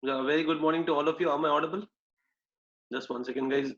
Yeah, very good morning to all of you. Am I audible? Just one second, guys.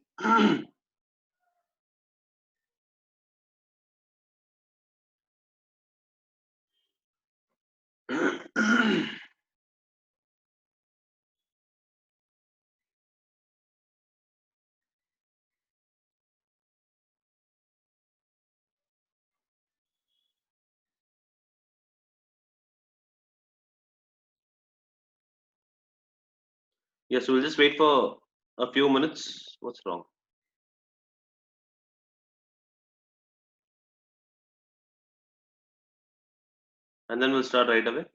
Yes, we'll just wait for a few minutes. What's wrong? And then we'll start right away.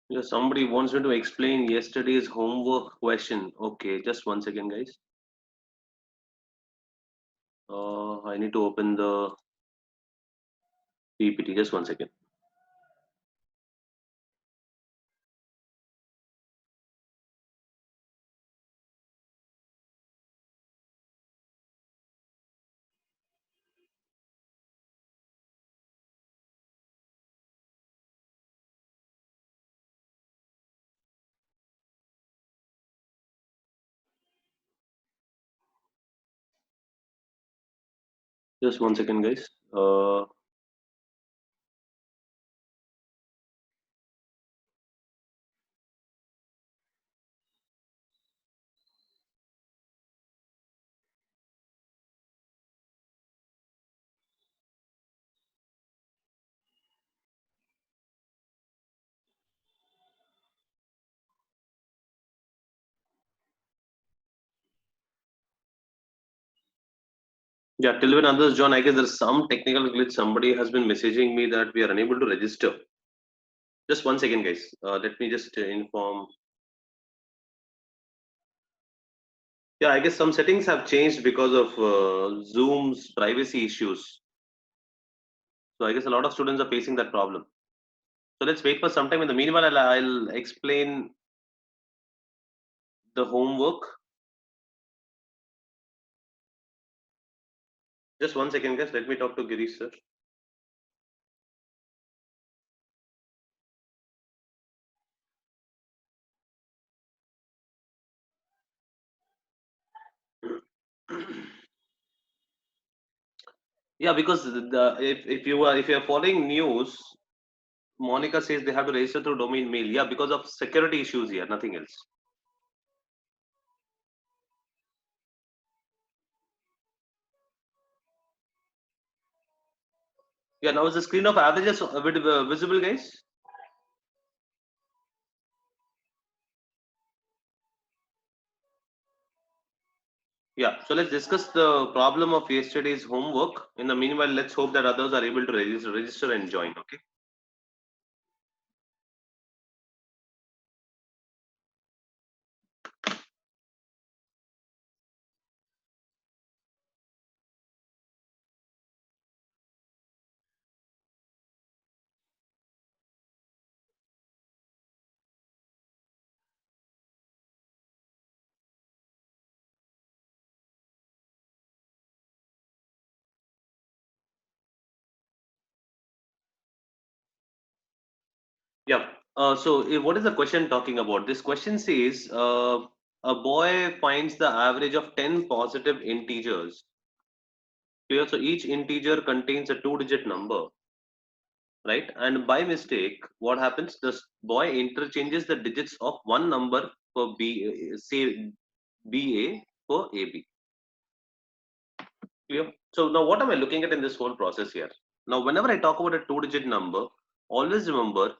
Yeah, somebody wants me to explain yesterday's homework question. Okay, just one second, guys. I need to open the PPT. Just one second. Just one second, guys. Yeah, till when others join, I guess there's some technical glitch. Somebody has been messaging me that we are unable to register. Just one second, guys. Let me just inform. Yeah, I guess some settings have changed because of Zoom's privacy issues. So I guess a lot of students are facing that problem. So let's wait for some time. In the meanwhile, I'll explain the homework. Just one second, guys. Let me talk to Girish, sir. Yeah, because if you are following news, Monica says they have to register through domain mail. Yeah, because of security issues here, nothing else. Yeah, now is the screen of averages a bit visible, guys? Yeah, so let's discuss the problem of yesterday's homework. In the meanwhile, let's hope that others are able to register and join. Okay. Yeah. So what is the question talking about? This question says, a boy finds the average of 10 positive integers. Clear? So each integer contains a two-digit number, right? And by mistake, what happens? The boy interchanges the digits of one number for B, say BA for AB. Clear? So now what am I looking at in this whole process here? Now, whenever I talk about a two-digit number, always remember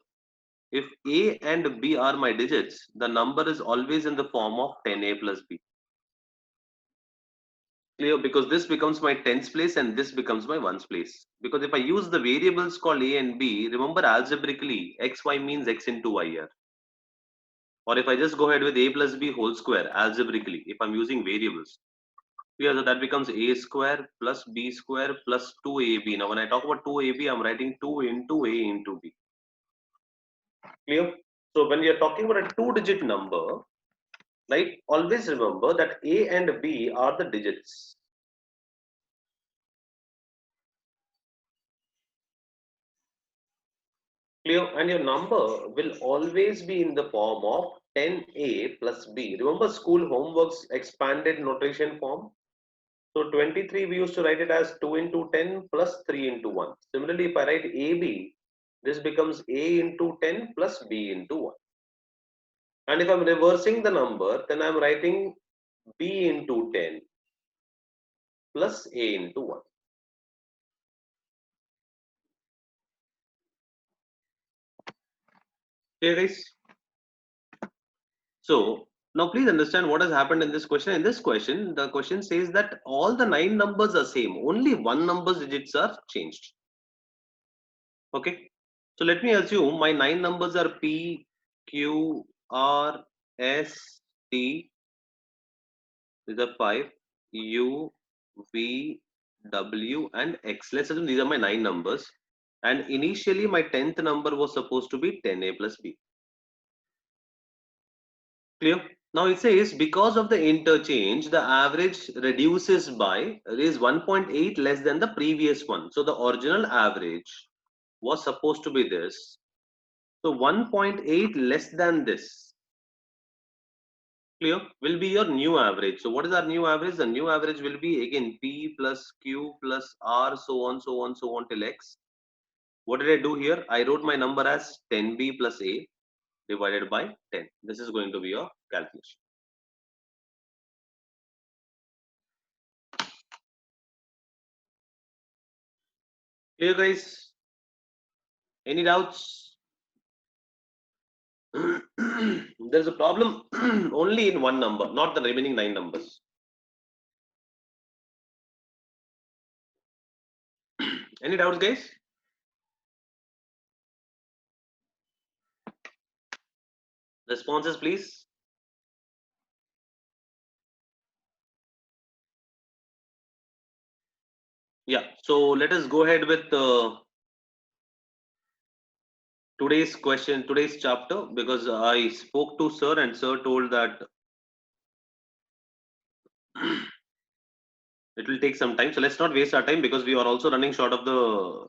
if A and B are my digits, the number is always in the form of 10A plus B. Clear? Because this becomes my tens place and this becomes my ones place. Because if I use the variables called A and B, remember algebraically, XY means X into Y here. Or if I just go ahead with A plus B whole square, algebraically, if I'm using variables. Clear? So that becomes A square plus B square plus 2AB. Now when I talk about 2AB, I'm writing 2 into A into B. Clear? So when we are talking about a two-digit number, right, always remember that A and B are the digits. Clear? And your number will always be in the form of 10A plus B. Remember school homework's expanded notation form? So 23, we used to write it as 2 into 10 plus 3 into 1. Similarly, if I write AB, this becomes A into 10 plus B into 1. And if I'm reversing the number, then I'm writing B into 10 plus A into 1. Okay, guys? So now please understand what has happened in this question. In this question, the question says that all the 9 numbers are same. Only one number's digits are changed. Okay. So let me assume my 9 numbers are P, Q, R, S, T. These are 5. U, V, W, and X. Let's assume these are my 9 numbers. And initially my 10th number was supposed to be 10A plus B. Clear? Now it says because of the interchange, the average reduces by is 1.8 less than the previous one. So the original average was supposed to be this. So 1.8 less than this. Clear? Will be your new average. So what is our new average? The new average will be again P plus Q plus R, so on, so on, so on till X. What did I do here? I wrote my number as 10B plus A divided by 10. This is going to be your calculation. Clear, guys? Any doubts? There's a problem only in one number, not the remaining 9 numbers. Any doubts, guys? Responses, please. Yeah, so let us go ahead with today's question, today's chapter, because I spoke to sir and sir told that it will take some time. So let's not waste our time because we are also running short of the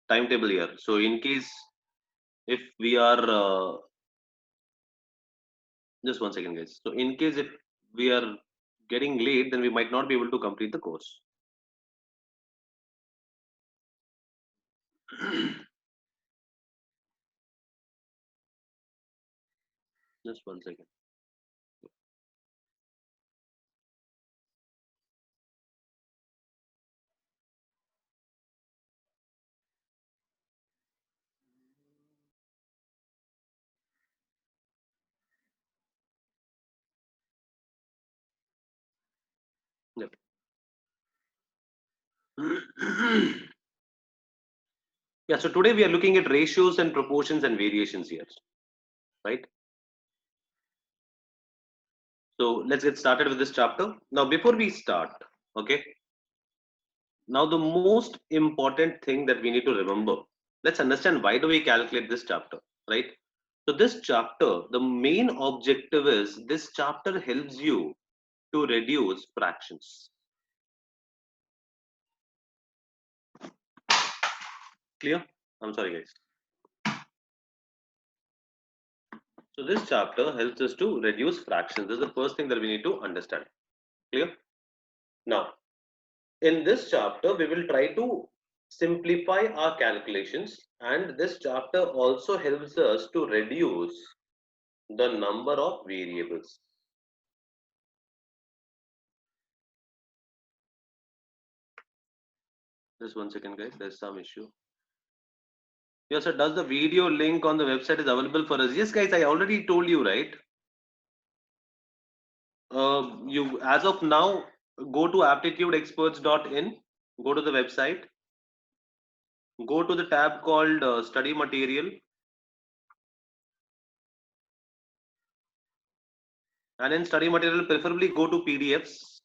timetable here. So in case if we are just one second, guys. So in case if we are getting late, then we might not be able to complete the course. Just one second. Yep. Yeah, so today we are looking at ratios and proportions and variations here, right? So let's get started with this chapter. Now, before we start, okay, now the most important thing that we need to remember, let's understand why do we calculate this chapter, right? So this chapter, the main objective is this chapter helps you to reduce fractions. Clear? I'm sorry, guys. So this chapter helps us to reduce fractions. This is the first thing that we need to understand. Clear? Now, in this chapter, we will try to simplify our calculations, and this chapter also helps us to reduce the number of variables. Just 1 second, guys. There's some issue. Yes, sir. Does the video link on the website is available for us? Yes, guys. I already told you, right? You as of now, go to aptitudeexperts.in. Go to the website. Go to the tab called Study Material, and in Study Material, preferably go to PDFs.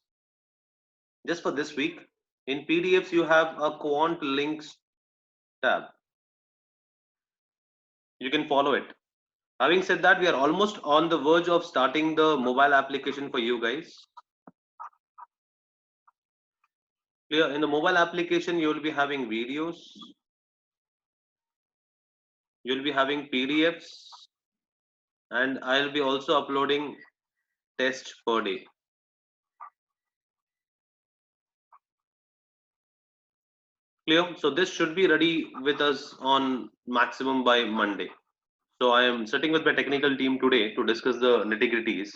Just for this week, in PDFs you have a Quant Links tab. You can follow it. Having said that, we are almost on the verge of starting the mobile application for you guys. Clear? In the mobile application, you will be having videos, you'll be having PDFs, and I'll be also uploading tests per day. Clear? So this should be ready with us on maximum by Monday. So I am sitting with my technical team today to discuss the nitty-gritties.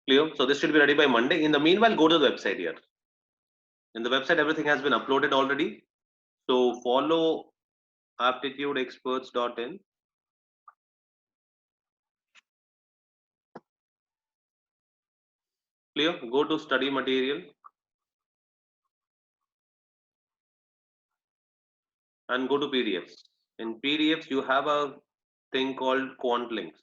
Clear? So this should be ready by Monday. In the meanwhile, go to the website here. In the website, everything has been uploaded already. So follow aptitudeexperts.in. Clear? Go to study material and go to PDFs. In PDFs, you have a thing called Quant Links.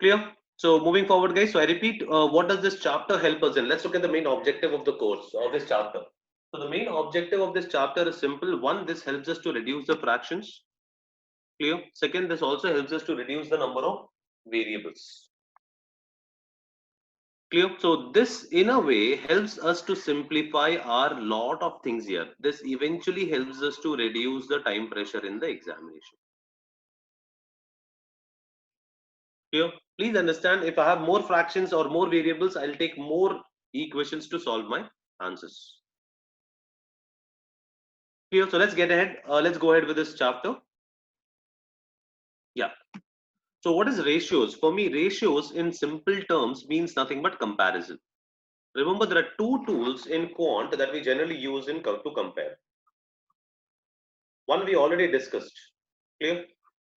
Clear? So moving forward, guys. So I repeat, what does this chapter help us in? Let's look at the main objective of the course of this chapter. So the main objective of this chapter is simple. One, this helps us to reduce the fractions. Clear? Second, this also helps us to reduce the number of variables. Clear? So this in a way helps us to simplify our lot of things here. This eventually helps us to reduce the time pressure in the examination. Clear? Please understand, if I have more fractions or more variables, I'll take more equations to solve my answers. Clear? So let's get ahead. Let's go ahead with this chapter. Yeah. So what is ratios? For me, ratios in simple terms means nothing but comparison. Remember, there are two tools in quant that we generally use in to compare. One we already discussed. Clear?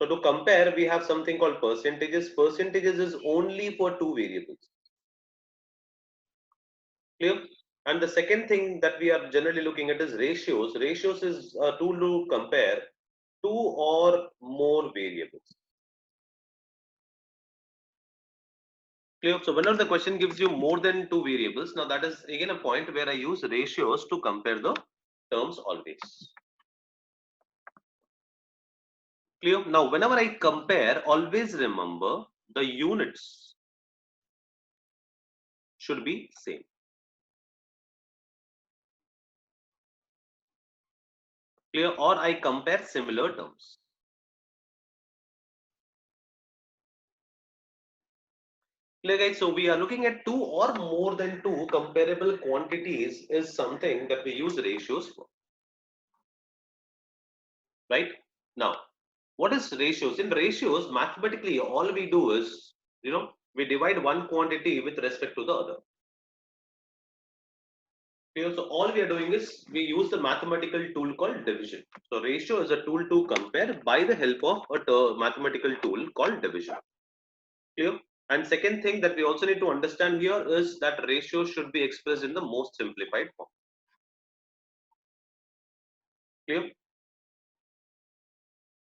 So to compare, we have something called percentages. Percentages is only for two variables. Clear? And the second thing that we are generally looking at is ratios. Ratios is a tool to compare two or more variables. Clear? So whenever the question gives you more than two variables, now that is again a point where I use ratios to compare the terms always. Clear? Now whenever I compare, always remember the units should be same. Clear? Or I compare similar terms. Clear, guys? So we are looking at two or more than two comparable quantities is something that we use ratios for. Right? Now, what is ratios? In ratios, mathematically, all we do is, we divide one quantity with respect to the other. Clear? So all we are doing is we use the mathematical tool called division. So ratio is a tool to compare by the help of a mathematical tool called division. Clear? And second thing that we also need to understand here is that ratio should be expressed in the most simplified form. Clear?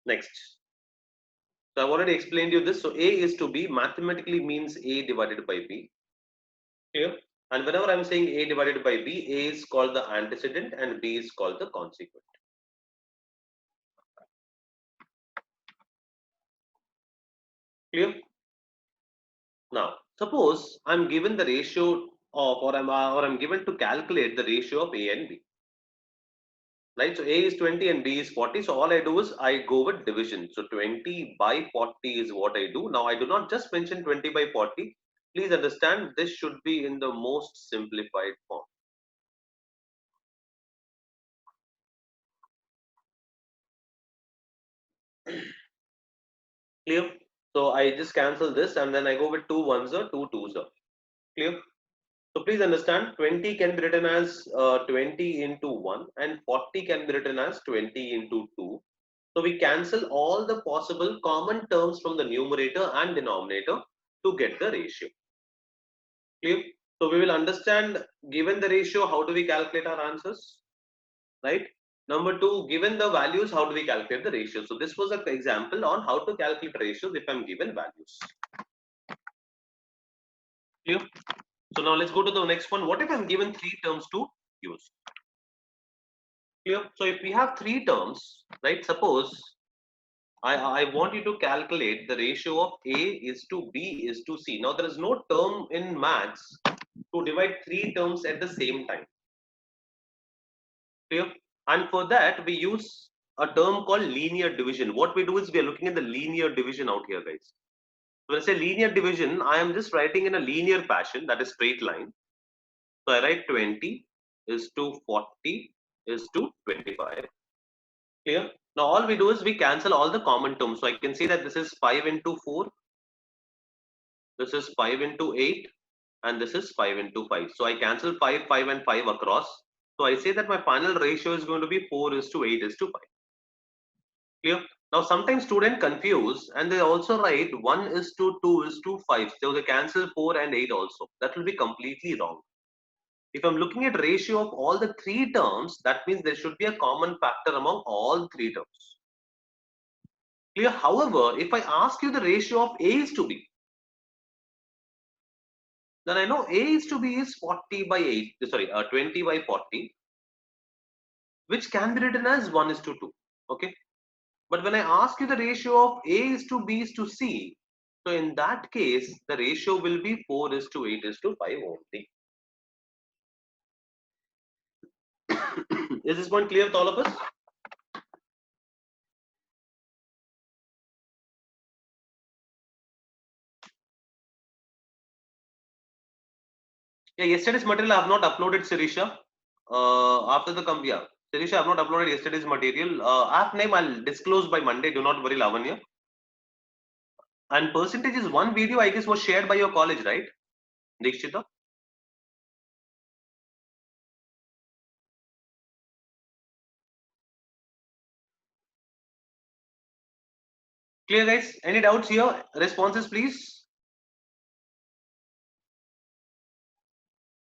Next. So I've already explained you this. So A is to B mathematically means A divided by B. Clear? And whenever I'm saying A divided by B, A is called the antecedent and B is called the consequent. Clear? Now, suppose I'm given the ratio of, or I'm given to calculate the ratio of A and B. right? So A is 20 and B is 40. So all I do is I go with division. So 20 by 40 is what I do. Now I do not just mention 20 by 40. Please understand this should be in the most simplified form. Clear? So I just cancel this and then I go with 2 ones or 2 twos are. Clear? So please understand 20 can be written as 20 into 1 and 40 can be written as 20 into 2. So we cancel all the possible common terms from the numerator and denominator to get the ratio. Clear? So we will understand given the ratio, how do we calculate our answers? Right? Number two, given the values, how do we calculate the ratio? So this was an example on how to calculate ratios if I'm given values. Clear? So now let's go to the next one. What if I'm given three terms to use? Clear? So if we have three terms, right? Suppose I want you to calculate the ratio of A is to B is to C. Now there is no term in maths to divide three terms at the same time. Clear? And for that we use a term called linear division. What we do is we are looking at the linear division out here, guys. When I say linear division, I am just writing in a linear fashion, that is straight line. So I write 20 is to 40 is to 25. Clear? Now all we do is we cancel all the common terms. So I can say that this is 5 into 4, this is 5 into 8, and this is 5 into 5. So I cancel 5, 5 and 5 across. So I say that my final ratio is going to be 4 is to 8 is to 5. Clear? Now sometimes students confuse and they also write 1 is to 2 is to 5. So they cancel 4 and 8 also. That will be completely wrong. If I'm looking at ratio of all the three terms, that means there should be a common factor among all three terms. Clear? However, if I ask you the ratio of A is to B, then I know A is to B is 40 by 8, sorry, 20 by 40, which can be written as 1 is to 2. Okay. But when I ask you the ratio of A is to B is to C, so in that case, the ratio will be 4 is to 8 is to 5 only. Is this point clear to all of us? Yeah, yesterday's material I have not uploaded, Sirisha. After the yeah, Sirisha, I have not uploaded yesterday's material. App name I'll disclose by Monday. Do not worry, Lavanya. And percentage is one video I guess was shared by your college, right, Dikshita? Clear, guys? Any doubts here? Responses, please.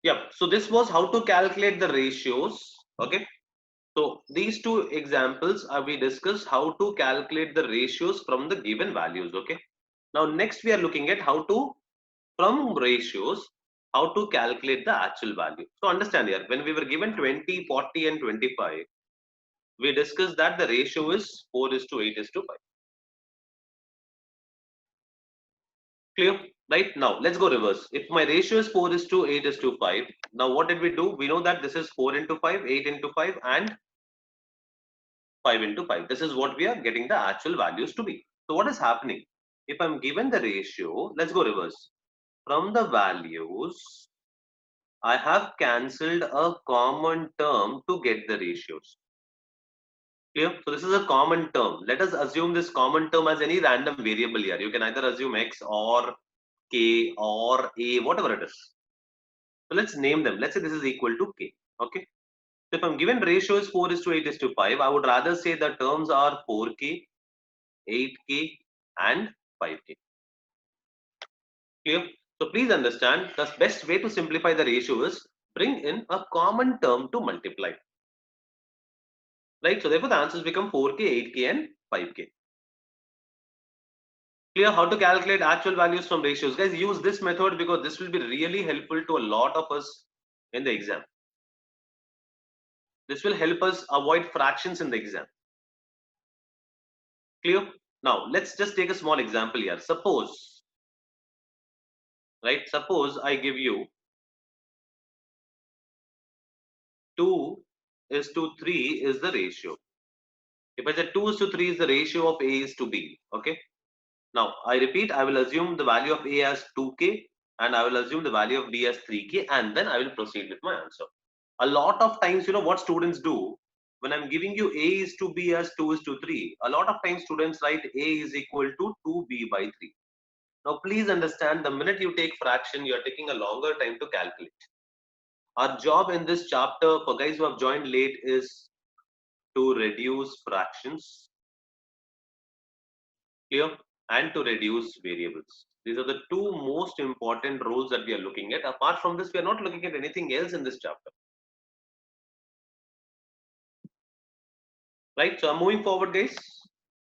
Yeah. So this was how to calculate the ratios. Okay. So these two examples we discussed how to calculate the ratios from the given values. Okay. Now next we are looking at how to from ratios how to calculate the actual value. So understand here when we were given 20, 40 and 25, we discussed that the ratio is 4 is to 8 is to 5. Clear? Right now, let's go reverse. If my ratio is 4 is to 8 is to 5, now what did we do? We know that this is 4 into 5, 8 into 5, and 5 into 5. This is what we are getting the actual values to be. So, what is happening? If I'm given the ratio, let's go reverse. From the values, I have cancelled a common term to get the ratios. Clear? So, this is a common term. Let us assume this common term as any random variable here. You can either assume x or k or a, whatever it is. So let's name them. Let's say this is equal to k. Okay. So if I'm given ratio is 4 is to 8 is to 5, I would rather say the terms are 4k, 8k, and 5k. Clear? So please understand the best way to simplify the ratio is bring in a common term to multiply. Right? So therefore the answers become 4k, 8k, and 5k. Clear how to calculate actual values from ratios? Guys, use this method because this will be really helpful to a lot of us in the exam. This will help us avoid fractions in the exam. Clear? Now, let's just take a small example here. Suppose, right? Suppose I give you 2 is to 3 is the ratio. If I say 2 is to 3 is the ratio of A is to B. Okay. Now I repeat, I will assume the value of A as 2k and I will assume the value of B as 3k and then I will proceed with my answer. A lot of times, what students do when I'm giving you A is to B as 2 is to 3, a lot of times students write A is equal to 2B by 3. Now please understand, the minute you take fraction, you're taking a longer time to calculate. Our job in this chapter for guys who have joined late is to reduce fractions, clear, and to reduce variables. These are the two most important rules that we are looking at. Apart from this, we are not looking at anything else in this chapter. Right? So I'm moving forward, guys.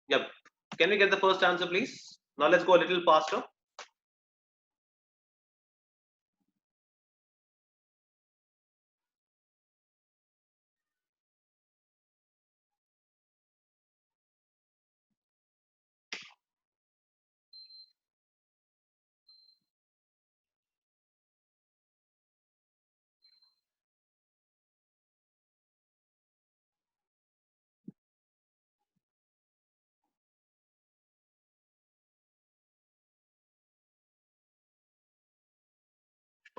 Yep. Can we get the first answer, please? Now let's go a little faster.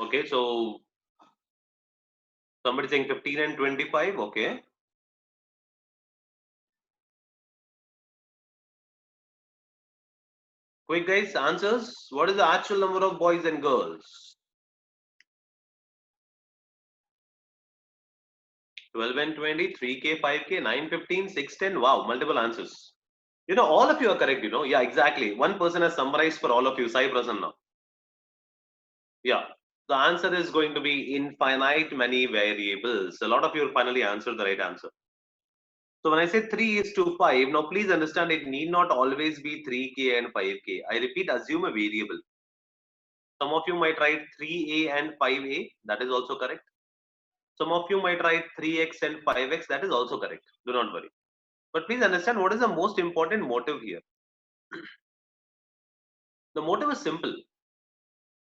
Okay, so somebody saying 15 and 25. Okay. Quick, guys, answers. What is the actual number of boys and girls? 12 and 20, 3k, 5k, 9, 15, 6, 10. Wow, multiple answers. All of you are correct, Yeah, exactly. One person has summarized for all of you. Sai Prasanna. Yeah. The answer is going to be infinite many variables. A lot of you will finally answer the right answer. So when I say 3 is to 5, now please understand it need not always be 3k and 5k. I repeat, assume a variable. Some of you might write 3a and 5a. That is also correct. Some of you might write 3x and 5x. That is also correct. Do not worry. But please understand what is the most important motive here. The motive is simple,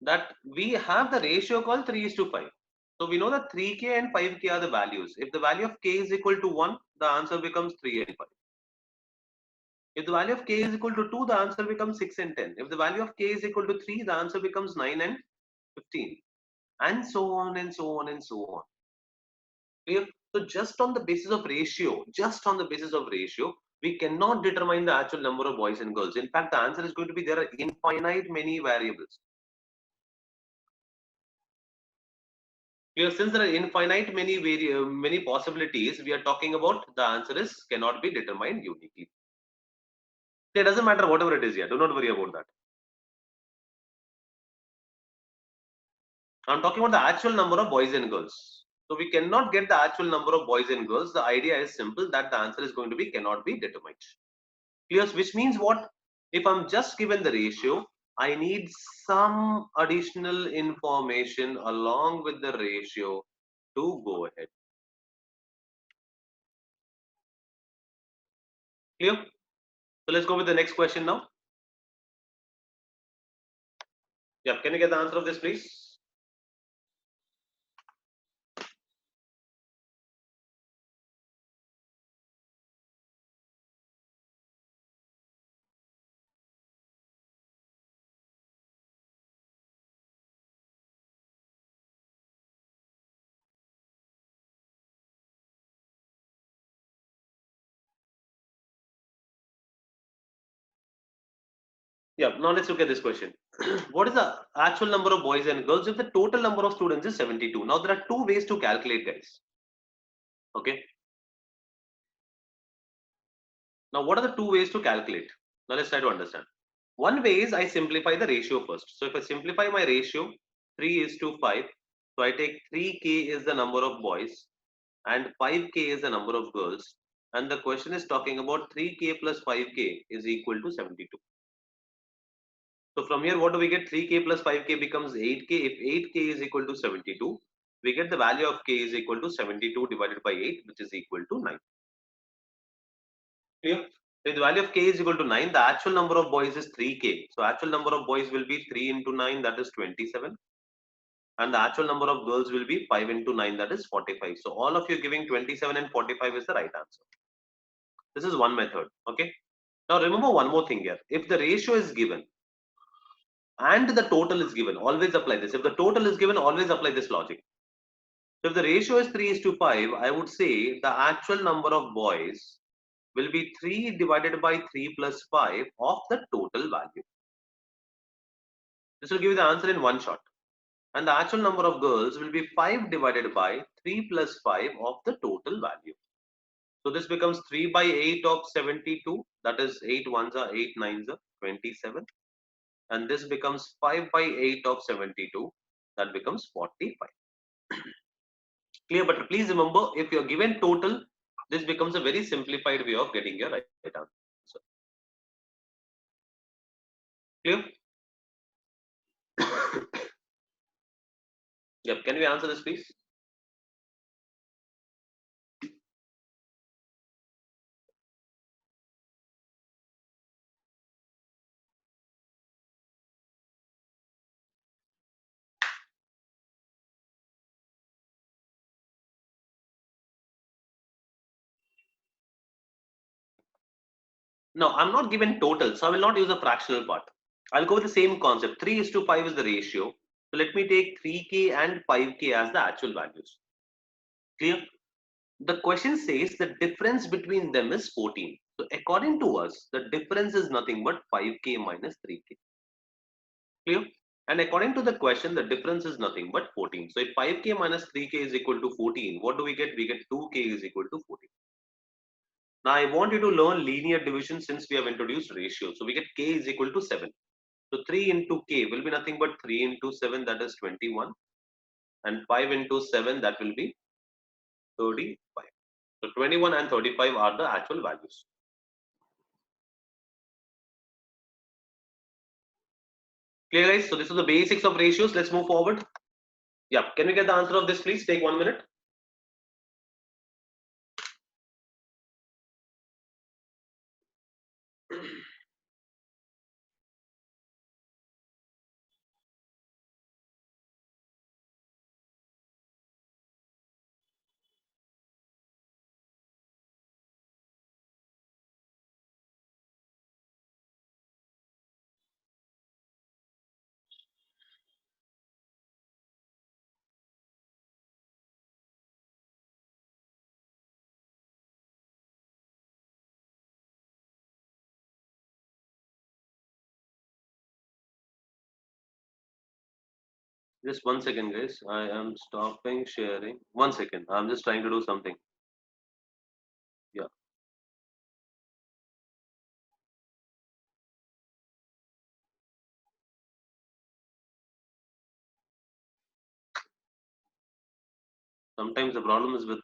that we have the ratio called 3 is to 5. So we know that 3k and 5k are the values. If the value of k is equal to 1, the answer becomes 3 and 5. If the value of k is equal to 2, the answer becomes 6 and 10. If the value of k is equal to 3, the answer becomes 9 and 15. And so on and so on and so on. Clear? So just on the basis of ratio, we cannot determine the actual number of boys and girls. In fact, the answer is going to be there are infinite many variables. Clear? Since there are infinite many possibilities, we are talking about the answer is cannot be determined uniquely. It doesn't matter whatever it is here. Do not worry about that. I'm talking about the actual number of boys and girls. So we cannot get the actual number of boys and girls. The idea is simple, that the answer is going to be cannot be determined. Clear? Which means what? If I'm just given the ratio, I need some additional information along with the ratio to go ahead. Clear? So let's go with the next question now. Yeah, can you get the answer of this, please? Yeah, now let's look at this question. What is the actual number of boys and girls if the total number of students is 72? Now there are two ways to calculate, guys. Okay. Now what are the two ways to calculate? Now let's try to understand. One way is I simplify the ratio first. So if I simplify my ratio, 3 is to 5. So I take 3k is the number of boys and 5k is the number of girls. And the question is talking about 3k plus 5k is equal to 72. So from here, what do we get? 3k plus 5k becomes 8k. If 8k is equal to 72, we get the value of k is equal to 72 divided by 8, which is equal to 9. Clear? If the value of k is equal to 9, the actual number of boys is 3k. So actual number of boys will be 3 into 9, that is 27. and the actual number of girls will be 5 into 9, that is 45. So all of you giving 27 and 45 is the right answer. This is one method. Okay. Now remember one more thing here. If the ratio is given and the total is given, always apply this. If the total is given, always apply this logic. So if the ratio is 3 is to 5, I would say the actual number of boys will be 3 divided by 3 plus 5 of the total value. This will give you the answer in one shot. And the actual number of girls will be 5 divided by 3 plus 5 of the total value. So this becomes 3 by 8 of 72, that is 8 ones are 8 nines are 27. And this becomes 5 by 8 of 72, that becomes 45. Clear? But please remember, if you're given total, this becomes a very simplified way of getting your right answer. Clear? Yep. Can we answer this, please? No, I'm not given total, so I will not use the fractional part. I'll go with the same concept. 3 is to 5 is the ratio. So let me take 3K and 5K as the actual values. Clear? The question says the difference between them is 14. So according to us, the difference is nothing but 5K minus 3K. Clear? And according to the question, the difference is nothing but 14. So if 5K minus 3K is equal to 14, what do we get? We get 2K is equal to 14. Now I want you to learn linear division since we have introduced ratio. So we get K is equal to 7. So 3 into K will be nothing but 3 into 7, that is 21. And 5 into 7, that will be 35. So 21 and 35 are the actual values. Clear, guys? So this is the basics of ratios. Let's move forward. Yeah. Can we get the answer of this, please? Take 1 minute. Just 1 second, guys. I am stopping sharing. 1 second. I'm just trying to do something. Yeah. Sometimes the problem is with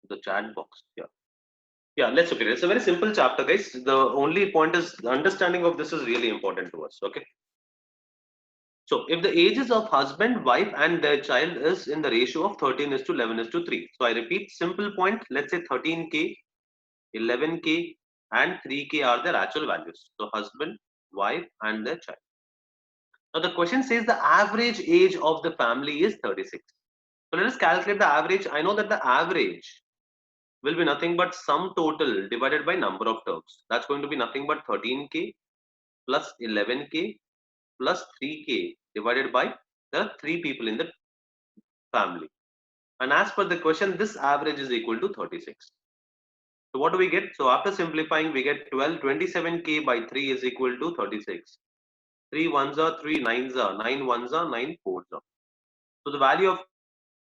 the chat box. Yeah. Yeah, let's look at it. It's a very simple chapter, guys. The only point is the understanding of this is really important to us. Okay. So if the ages of husband, wife, and their child is in the ratio of 13 is to 11 is to 3. So I repeat, simple point. Let's say 13K, 11K, and 3K are their actual values. So husband, wife, and their child. Now the question says the average age of the family is 36. So let us calculate the average. I know that the average will be nothing but sum total divided by number of terms. That's going to be nothing but 13K plus 11K plus 3K divided by the 3 people in the family. And as per the question, this average is equal to 36. So what do we get? So after simplifying, we get 27K by 3 is equal to 36. 3 ones are 3 nines are 9 ones are 9 fours are. So the value of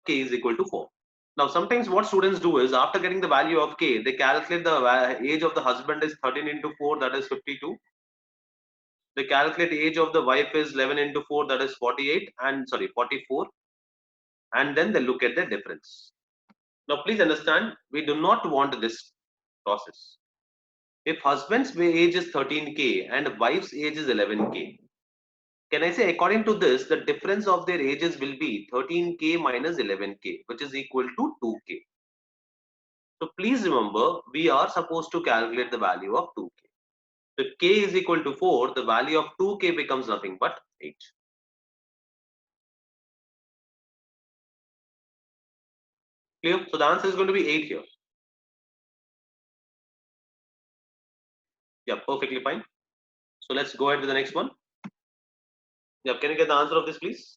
K is equal to 4. Now sometimes what students do is after getting the value of K, they calculate the age of the husband is 13 into 4, that is 52. They calculate the age of the wife is 11 into 4, that is 48, and sorry 44, and then they look at the difference. Now please understand, we do not want this process. If husband's age is 13K and wife's age is 11K, can I say according to this, the difference of their ages will be 13K minus 11K, which is equal to 2K. So please remember, we are supposed to calculate the value of 2K. So if K is equal to 4, the value of 2K becomes nothing but 8. Clear? So the answer is going to be 8 here. Yeah, perfectly fine. So let's go ahead with the next one. Yeah, can you get the answer of this, please?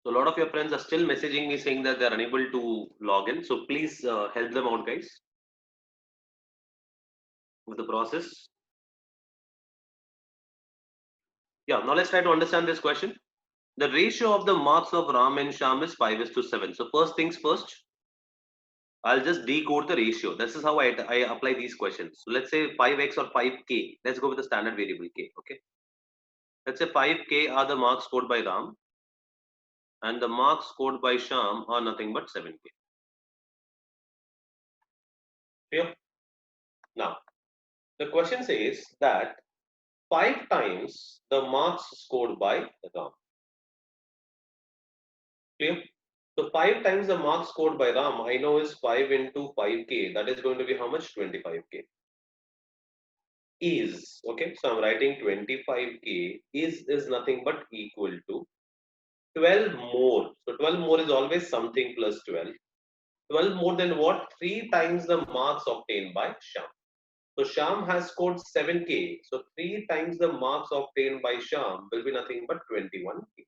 So a lot of your friends are still messaging me saying that they are unable to log in. So please help them out, guys, with the process. Yeah, now let's try to understand this question. The ratio of the marks of Ram and Sham is 5 is to 7. So first things first, I'll just decode the ratio. This is how I apply these questions. So let's say 5x or 5k. Let's go with the standard variable k. Okay. Let's say 5k are the marks scored by Ram and the marks scored by Sham are nothing but 7k. Clear? Now, the question says that 5 times the marks scored by Ram. Clear? So 5 times the marks scored by Ram, I know is 5 into 5k. That is going to be how much? 25k. Is, okay, so I'm writing 25k is nothing but equal to 12 more. So 12 more is always something plus 12. 12 more than what? 3 times the marks obtained by Sham. So Sham has scored 7k. So 3 times the marks obtained by Sham will be nothing but 21k.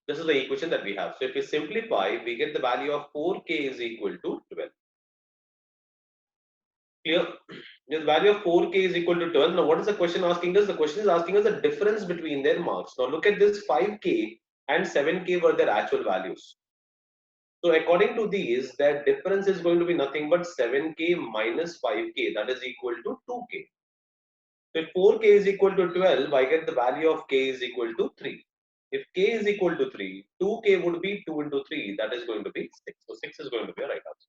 This is the equation that we have. So if we simplify, we get the value of 4k is equal to 12. Clear? This value of 4k is equal to 12. Now, what is the question asking us? The question is asking us the difference between their marks. Now, look at this 5k and 7k were their actual values. So, according to these, their difference is going to be nothing but 7k minus 5k, that is equal to 2k. So, if 4k is equal to 12, I get the value of k is equal to 3. If k is equal to 3, 2k would be 2 into 3, that is going to be 6. So, 6 is going to be a right answer.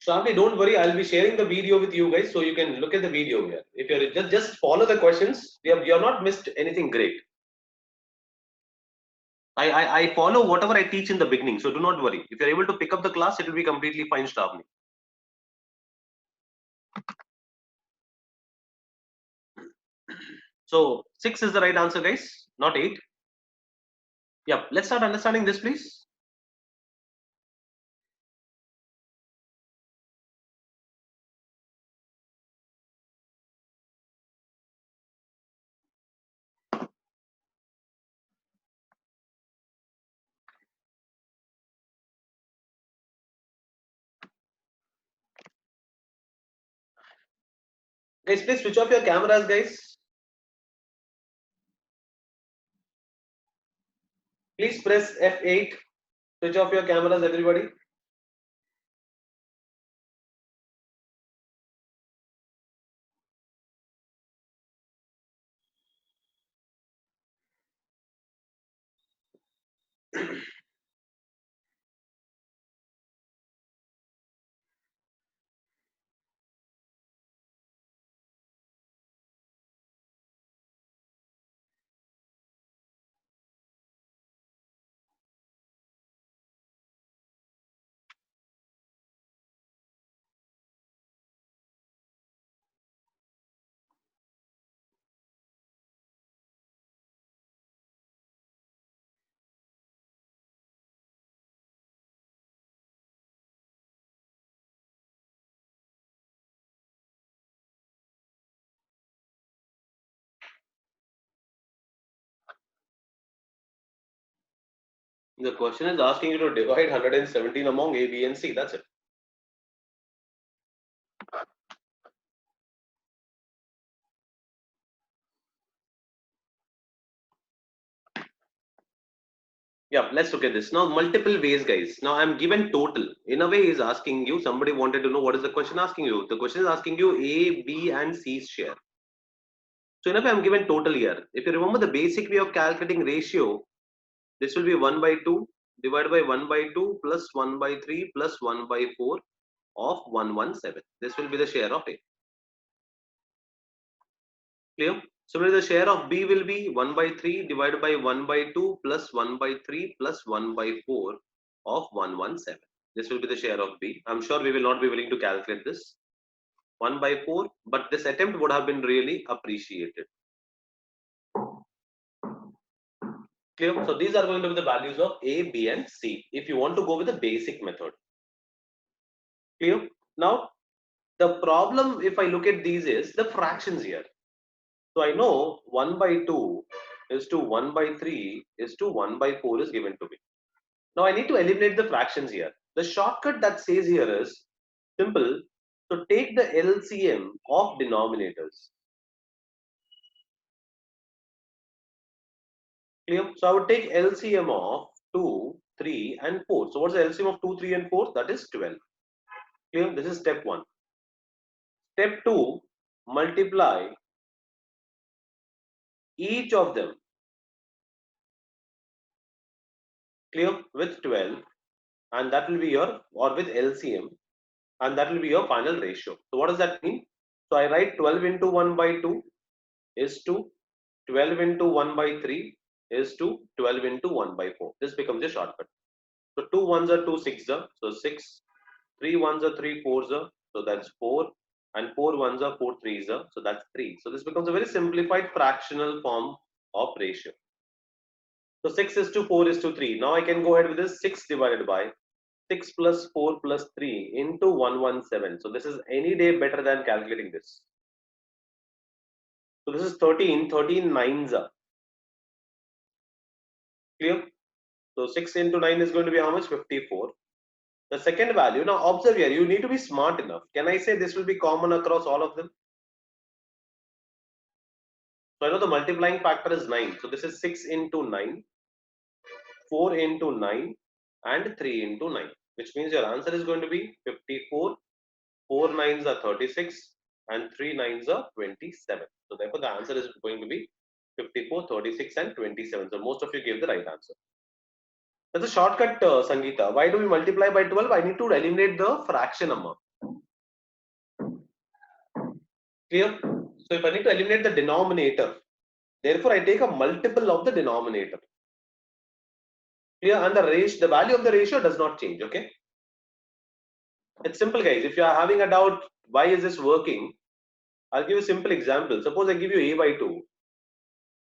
Shravani, don't worry. I'll be sharing the video with you guys, so you can look at the video here. If you're just follow the questions, you have not missed anything great. I follow whatever I teach in the beginning, so do not worry. If you're able to pick up the class, it will be completely fine, Shravani. So 6 is the right answer, guys, not 8. Yeah, let's start understanding this, please. Guys, please switch off your cameras, guys. Please press F8. Switch off your cameras, everybody. The question is asking you to divide 117 among A, B, and C. That's it. Yeah, let's look at this. Now, multiple ways, guys. Now, I'm given total. In a way, he's asking you, somebody wanted to know what is the question asking you. The question is asking you A, B, and C's share. So, in a way, I'm given total here. If you remember the basic way of calculating ratio, this will be 1 by 2 divided by 1 by 2 plus 1 by 3 plus 1 by 4 of 117. This will be the share of A. Clear? Similarly, the share of B will be 1 by 3 divided by 1 by 2 plus 1 by 3 plus 1 by 4 of 117. This will be the share of B. I'm sure we will not be willing to calculate this 1 by 4, but this attempt would have been really appreciated. Clear? So these are going to be the values of A, B, and C if you want to go with the basic method. Clear? Now, the problem if I look at these is the fractions here. So I know 1 by 2 is to 1 by 3 is to 1 by 4 is given to me. Now I need to eliminate the fractions here. The shortcut that says here is simple. So take the LCM of denominators. Clear? So I would take LCM of 2, 3 and 4. So what's the LCM of 2, 3 and 4? That is 12. Clear? This is step 1. Step 2, multiply each of them. Clear? With 12, and that will be your, or with LCM, and that will be your final ratio. So what does that mean? So I write 12 into 1 by 2 is to 12 into 1 by 3 is to 12 into 1 by 4. This becomes a shortcut. So 2 ones are 2 6s are, so 6, 3 ones are 3 4s are, so that's 4, and 4 ones are 4 3s are, so that's 3. So this becomes a very simplified fractional form of ratio. So 6 is to 4 is to 3. Now I can go ahead with this 6 divided by 6 plus 4 plus 3 into 117. So this is any day better than calculating this. So this is 13, 13 nines are. Clear? So 6 into 9 is going to be how much? 54. The second value, now observe here, you need to be smart enough. Can I say this will be common across all of them? So I know the multiplying factor is 9. So this is 6 into 9, 4 into 9, and 3 into 9, which means your answer is going to be 54. 4 nines are 36, and 3 nines are 27. So therefore, the answer is going to be 54, 36, and 27. So most of you gave the right answer. That's a shortcut, Sangeeta. Why do we multiply by 12? I need to eliminate the fraction amount. Clear? So if I need to eliminate the denominator, therefore I take a multiple of the denominator. Clear? And the value of the ratio does not change. Okay? It's simple, guys. If you are having a doubt, why is this working? I'll give you a simple example. Suppose I give you a by 2,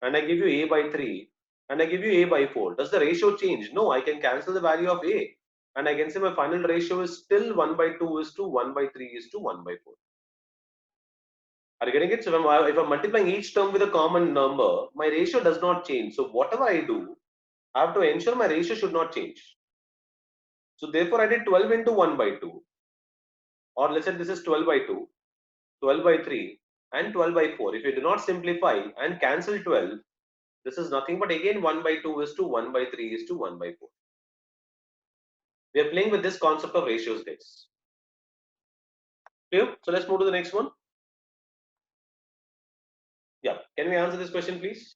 and I give you a by 3, and I give you a by 4. Does the ratio change? No, I can cancel the value of a, and I can say my final ratio is still 1 by 2 is to 1 by 3 is to 1 by 4. Are you getting it? So if I'm multiplying each term with a common number, my ratio does not change. So whatever I do, I have to ensure my ratio should not change. So therefore, I did 12 into 1 by 2, or let's say this is 12 by 2, 12 by 3, and 12 by 4. If you do not simplify and cancel 12, this is nothing but again 1 by 2 is to 1 by 3 is to 1 by 4. We are playing with this concept of ratios, guys. Clear? So let's move to the next one. Yeah. Can we answer this question, please?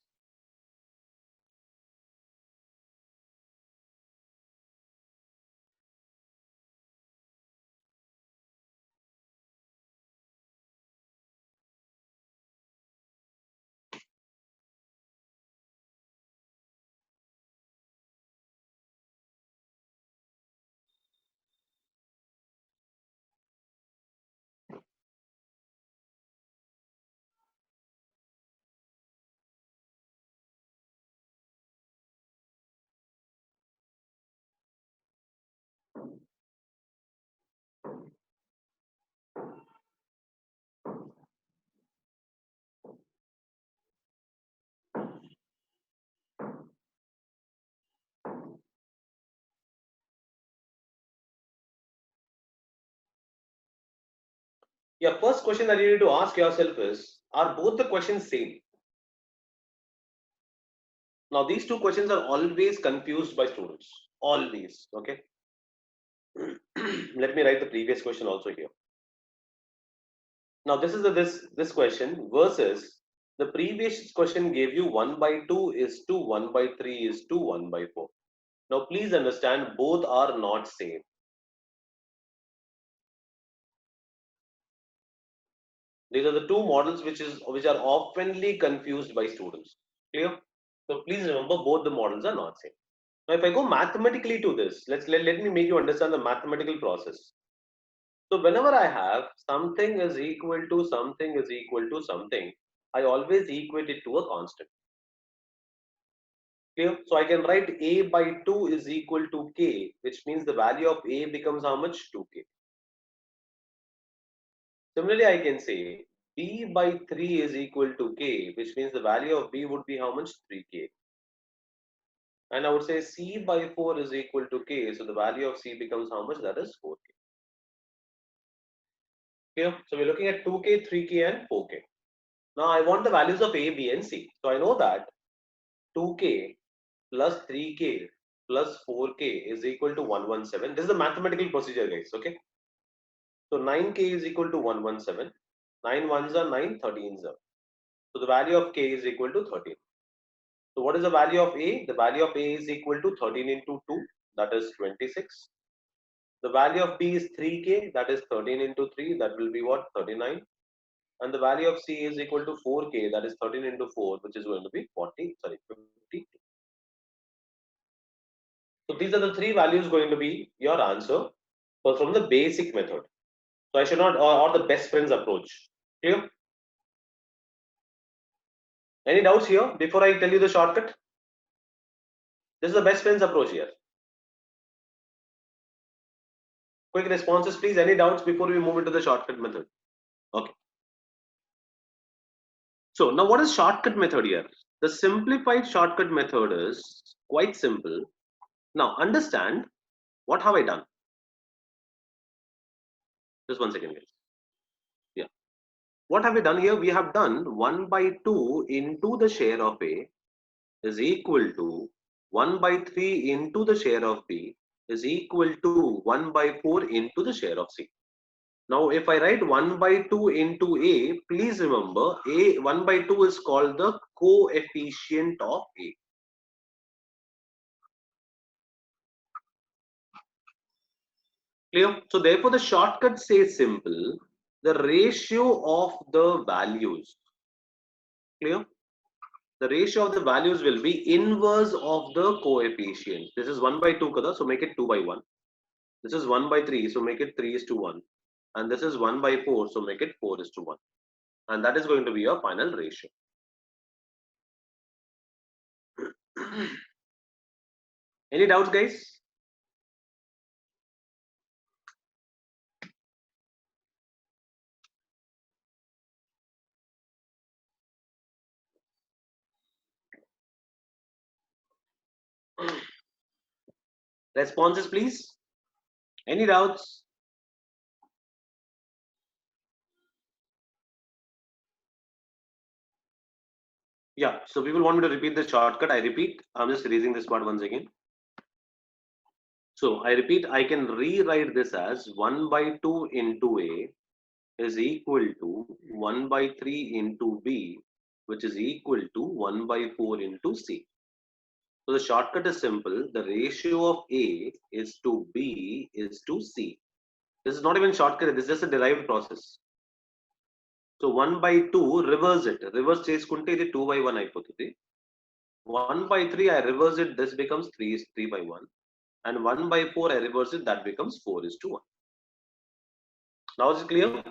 Yeah, first question that you need to ask yourself is, are both the questions same? Now, these two questions are always confused by students. Always. Okay. Let me write the previous question also here. Now, this is this question versus the previous question gave you 1 by 2 is to 1 by 3 is to 1 by 4. Now, please understand both are not same. These are the two models which are oftenly confused by students. Clear? So please remember both the models are not same. Now, if I go mathematically to this, let me make you understand the mathematical process. So whenever I have something is equal to something is equal to something, I always equate it to a constant. Clear? So I can write a by 2 is equal to k, which means the value of a becomes how much? 2k. Similarly, I can say b by 3 is equal to k, which means the value of b would be how much? 3k. And I would say c by 4 is equal to k, so the value of c becomes how much? That is 4k. Clear? So we're looking at 2k, 3k, and 4k. Now I want the values of a, b, and c. So I know that 2k plus 3k plus 4k is equal to 117. This is the mathematical procedure, guys. Okay. So 9k is equal to 117. 9 ones are 9, 13s are. So the value of k is equal to 13. So what is the value of a? The value of a is equal to 13 into 2, that is 26. The value of b is 3k, that is 13 into 3, that will be what? 39. And the value of c is equal to 4k, that is 13 into 4, which is going to be 50. So these are the three values going to be your answer from the basic method. So I should not, or the best friends approach. Clear? Any doubts here before I tell you the shortcut? This is the best friends approach here. Quick responses, please. Any doubts before we move into the shortcut method? Okay. So now what is shortcut method here? The simplified shortcut method is quite simple. Now understand what have I done? Just 1 second, guys. Yeah. What have we done here? We have done 1 by 2 into the share of A is equal to 1 by 3 into the share of B is equal to 1 by 4 into the share of C. Now, if I write 1 by 2 into A, please remember A 1 by 2 is called the coefficient of A. Clear? So therefore, the shortcut says simple, the ratio of the values. Clear? The ratio of the values will be inverse of the coefficient. This is 1 by 2 kada, so make it 2 by 1. This is 1 by 3, so make it 3 is to 1. And this is 1 by 4, so make it 4 is to 1. And that is going to be your final ratio. Any doubts, guys? Responses, please. Any doubts? Yeah, so people want me to repeat the shortcut. I repeat, I'm just erasing this part once again. So I repeat, I can rewrite this as 1 by 2 into A is equal to 1 by 3 into B, which is equal to 1 by 4 into C. So the shortcut is simple. The ratio of A is to B is to C. This is not even shortcut. This is just a derived process. So 1 by 2, reverse it. Reverse cheskunte idi 2 by 1 అయిపోతుంది. 1 by 3, I reverse it. This becomes 3 is 3 by 1. And 1 by 4, I reverse it. That becomes 4 is to 1. Now is it clear?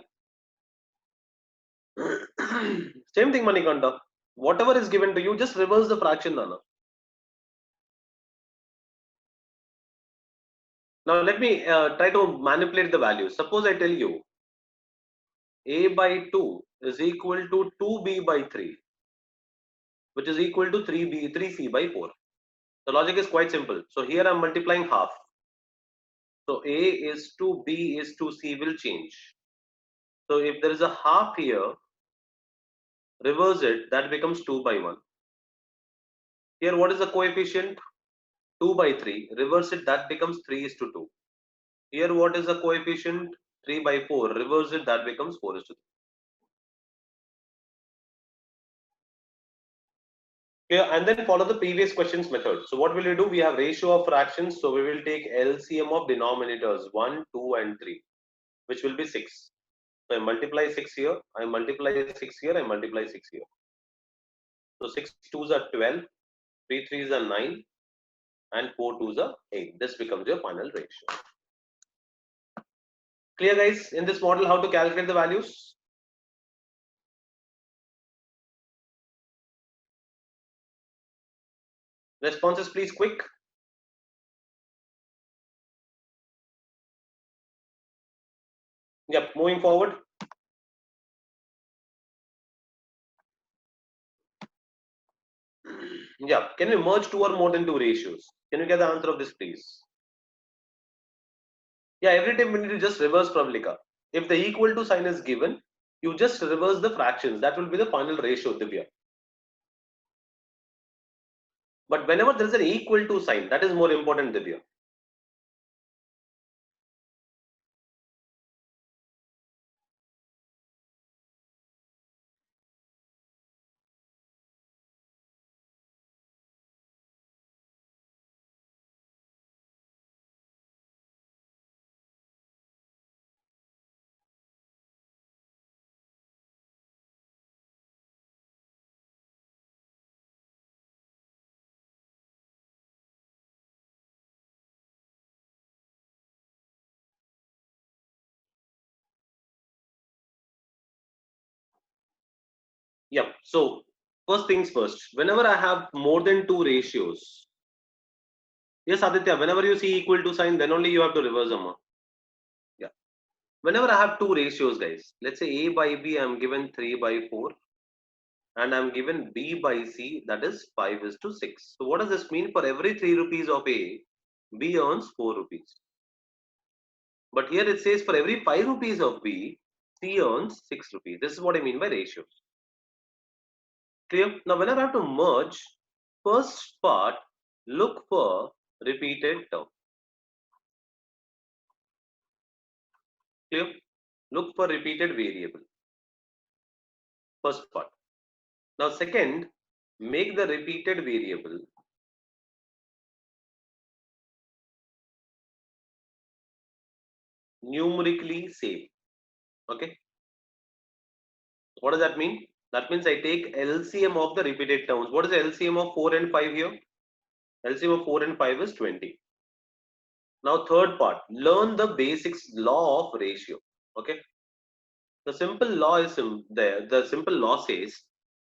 Same thing, Manikanta. Whatever is given to you, just reverse the fraction, Nana. Now let me try to manipulate the values. Suppose I tell you A by 2 is equal to 2B by 3, which is equal to 3C by 4. The logic is quite simple. So here I'm multiplying half. So A is to B is to C will change. So if there is a half here, reverse it, that becomes 2 by 1. Here, what is the coefficient? 2 by 3. Reverse it, that becomes 3 is to 2. Here, what is the coefficient? 3 by 4. Reverse it, that becomes 4 is to 3. Okay, and then follow the previous questions method. So what will we do? We have ratio of fractions. So we will take LCM of denominators 1, 2 and 3, which will be 6. So I multiply 6 here, I multiply 6 here, I multiply 6 here. So 6 2s are 12, 3 3s are 9 and 4 2s are 8. This becomes your final ratio. Clear guys, in this model how to calculate the values? Responses please quick. Yep, moving forward. Yeah, can we merge two or more than two ratios? Can you get the answer of this please? Yeah, every time we need to just reverse Pravlika. If the equal to sign is given, you just reverse the fractions. That will be the final ratio, Divya. But whenever there is an equal to sign, that is more important, Divya. Yeah. So first things first. Whenever I have more than two ratios, yes, Aditya. Whenever you see equal to sign, then only you have to reverse them. Yeah. Whenever I have two ratios, guys. Let's say A by B, I'm given 3 by 4, and I'm given B by C, that is 5 is to 6. So what does this mean? For every 3 rupees of A, B earns 4 rupees. But here it says for every 5 rupees of B, C earns 6 rupees. This is what I mean by ratios. Clear? Now, whenever I have to merge, first part, look for repeated term. Clear? Look for repeated variable. First part. Now, second, make the repeated variable numerically same. Okay. What does that mean? That means I take LCM of the repeated terms. What is the LCM of 4 and 5 here? LCM of 4 and 5 is 20. Now, third part, learn the basics law of ratio. Okay. The simple law is there. The simple law says,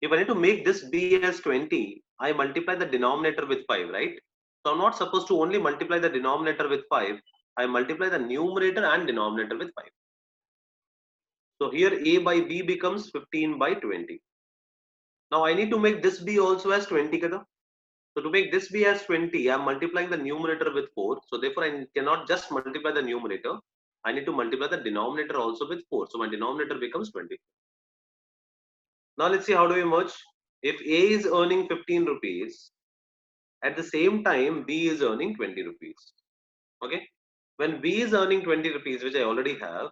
if I need to make this B as 20, I multiply the denominator with 5, right? So I'm not supposed to only multiply the denominator with 5. I multiply the numerator and denominator with 5. So here A by B becomes 15 by 20. Now I need to make this B also as 20. Kada? So to make this B as 20, I'm multiplying the numerator with 4. So therefore I cannot just multiply the numerator. I need to multiply the denominator also with 4. So my denominator becomes 20. Now let's see how do we merge. If A is earning 15 rupees, at the same time B is earning 20 rupees. Okay. When B is earning 20 rupees, which I already have,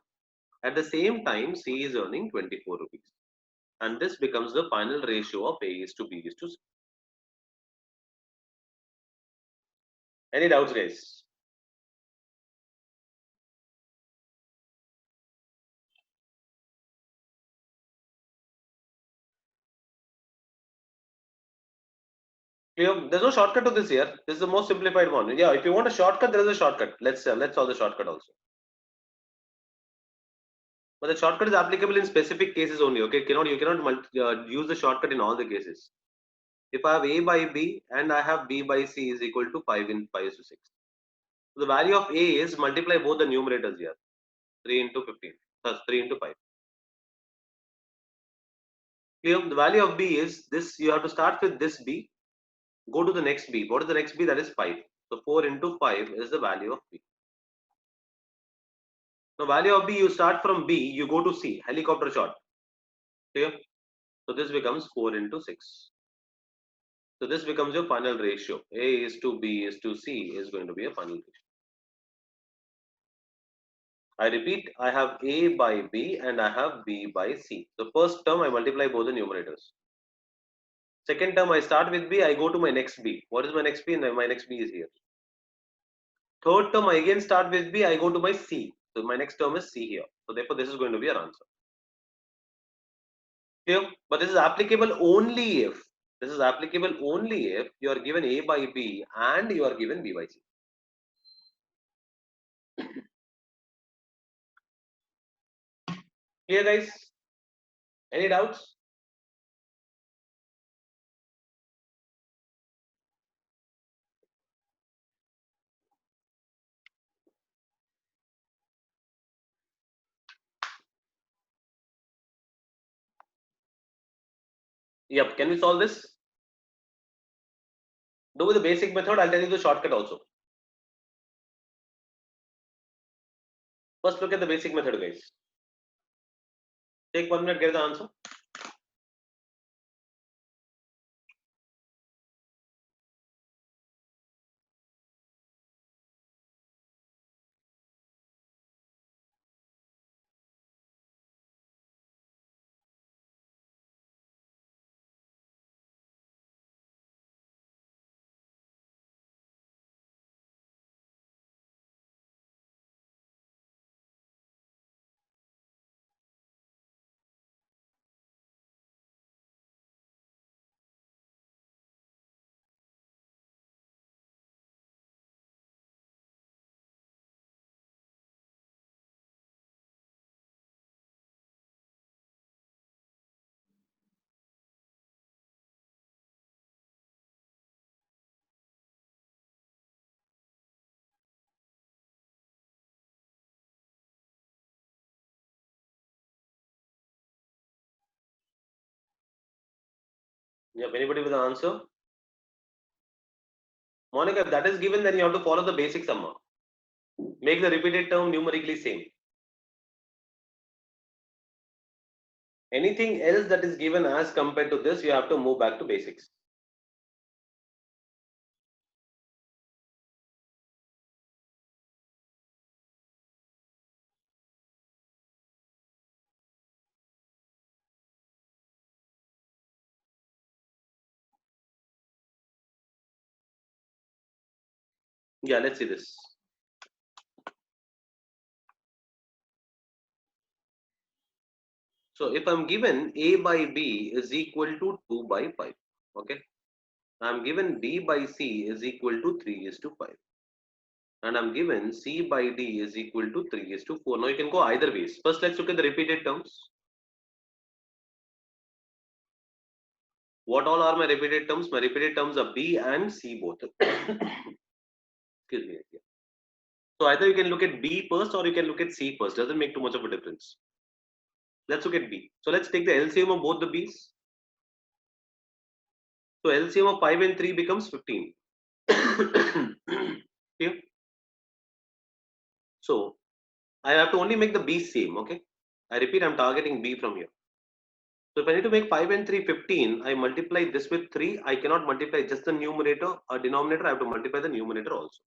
at the same time C is earning 24 rupees. And this becomes the final ratio of A is to B is to C. Any doubts, guys? Clear? There's no shortcut to this here. This is the most simplified one. Yeah, if you want a shortcut, there is a shortcut. Let's solve the shortcut also. But the shortcut is applicable in specific cases only. Okay, you cannot use the shortcut in all the cases. If I have A by B and I have B by C is equal to 5 in 5 is to 6. So the value of A is multiply both the numerators here. 3 into 15 plus 3 into 5. Clear? The value of B is this. You have to start with this B. Go to the next B. What is the next B? That is 5. So 4 into 5 is the value of B. Now value of B, you start from B, you go to C, helicopter shot. Clear? So this becomes 4 into 6. So this becomes your final ratio. A is to B is to C is going to be a final ratio. I repeat, I have A by B and I have B by C. The first term I multiply both the numerators. Second term I start with B, I go to my next B. What is my next B? And my next B is here. Third term I again start with B, I go to my C. So my next term is C here. So therefore this is going to be our answer. Clear? But this is applicable only if you are given A by B and you are given B by C. Clear, guys? Any doubts? Yep. Can we solve this? Do with the basic method. I'll tell you the shortcut also. First, look at the basic method, guys. Take 1 minute, get the answer. Yep. Anybody with the answer? Monica, if that is given, then you have to follow the basic summa. Make the repeated term numerically same. Anything else that is given as compared to this, you have to move back to basics. Yeah, let's see this. So if I'm given A by B is equal to 2 by 5, okay, I'm given B by C is equal to 3 is to 5, and I'm given C by D is equal to 3 is to 4. Now you can go either ways. First, let's look at the repeated terms. What all are my repeated terms? My repeated terms are B and C both. Excuse me. So either you can look at B first or you can look at C first. Doesn't make too much of a difference. Let's look at B. So let's take the LCM of both the B's. So LCM of 5 and 3 becomes 15. Okay. So I have to only make the B same. Okay. I repeat, I'm targeting B from here. So if I need to make 5 and 3 15, I multiply this with 3. I cannot multiply just the numerator or denominator. I have to multiply the numerator also.